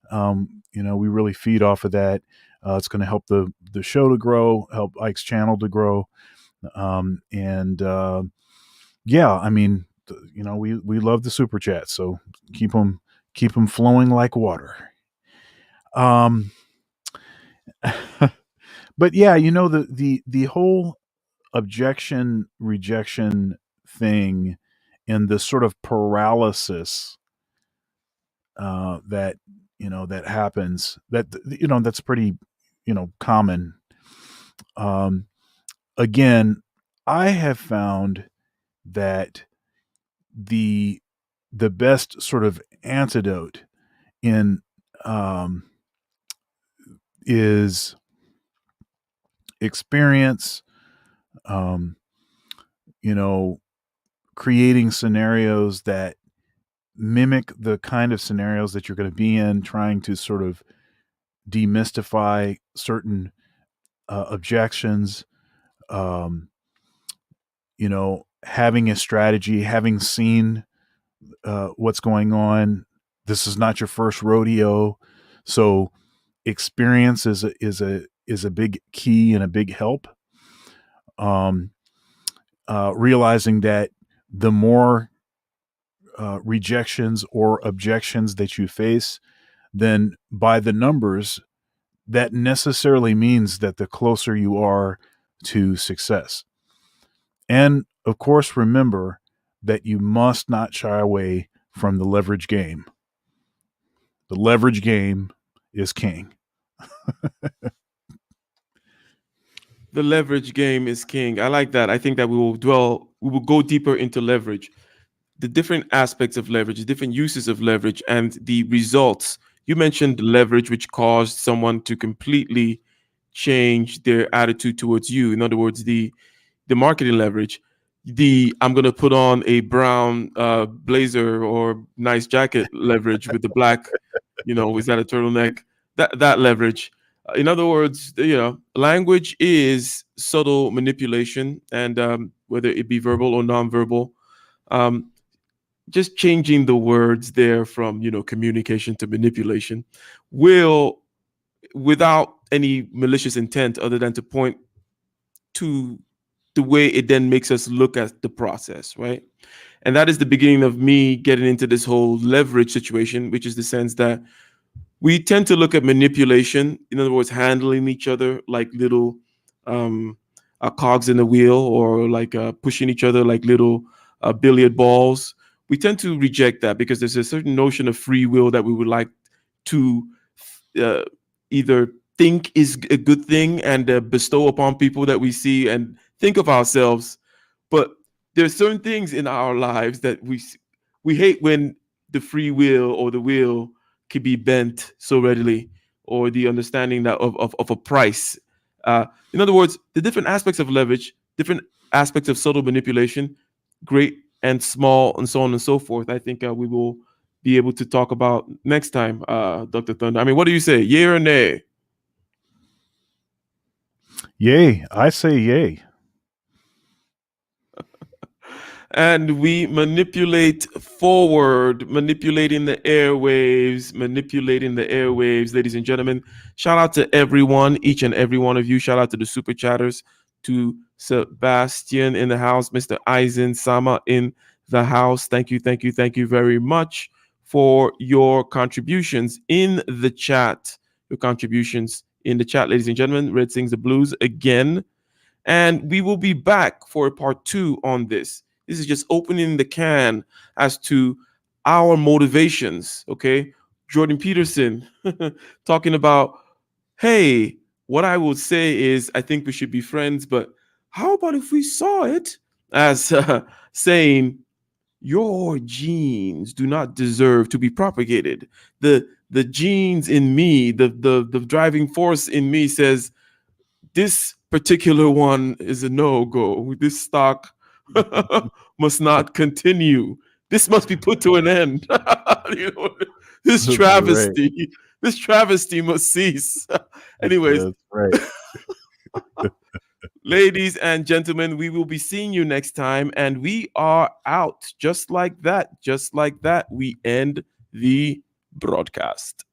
We really feed off of that. It's going to help the show to grow, help Ike's channel to grow. Yeah, I mean, we love the super chat, so keep them flowing like water. But yeah, the whole objection rejection thing and the sort of paralysis that happens, that's pretty common. Again, I have found that the best sort of antidote in is experience, creating scenarios that mimic the kind of scenarios that you're going to be in, trying to sort of demystify certain objections, having a strategy, having seen what's going on. This is not your first rodeo, so experience is a big key and a big help. Realizing that the more rejections or objections that you face, then by the numbers, that necessarily means that the closer you are to success. And of course, remember that you must not shy away from the leverage game. The leverage game is king. The leverage game is king. I like that. I think that we will go deeper into leverage, the different aspects of leverage, the different uses of leverage, and the results. You mentioned leverage, which caused someone to completely change their attitude towards you. In other words, the marketing leverage. I'm going to put on a brown blazer or nice jacket leverage with the black, is that a turtleneck? That leverage. In other words, language is subtle manipulation, and whether it be verbal or nonverbal, just changing the words there from communication to manipulation will, without any malicious intent other than to point to the way it then makes us look at the process, right? And that is the beginning of me getting into this whole leverage situation, which is the sense that we tend to look at manipulation, in other words, handling each other like little cogs in the wheel, or like pushing each other like little billiard balls. We tend to reject that because there's a certain notion of free will that we would like to either think is a good thing and bestow upon people that we see and think of ourselves. But there's certain things in our lives that we hate, when the free will or the will can be bent so readily, or the understanding that of a price. In other words, the different aspects of leverage, different aspects of subtle manipulation, great and small, and so on and so forth. I think we will be able to talk about next time, Dr. Thunder. I mean, what do you say? Yay or nay? Yay. I say yay. And we manipulate forward, manipulating the airwaves, ladies and gentlemen. Shout out to everyone, each and every one of you. Shout out to the super chatters, to Sebastian in the house, Mr. Eisen Sama in the house. Thank you very much for your contributions in the chat. Ladies and gentlemen. Red sings the blues again. And we will be back for part 2 on this. This is just opening the can as to our motivations. Okay, Jordan Peterson talking about, hey, what I would say is I think we should be friends, but how about if we saw it as saying your genes do not deserve to be propagated. The genes in me, the driving force in me says this particular one is a no-go. This stock must not continue. This must be put to an end. You know, this That's travesty, this travesty must cease. Anyways, That's right. ladies and gentlemen, we will be seeing you next time, and we are out. Just like that, we end the broadcast.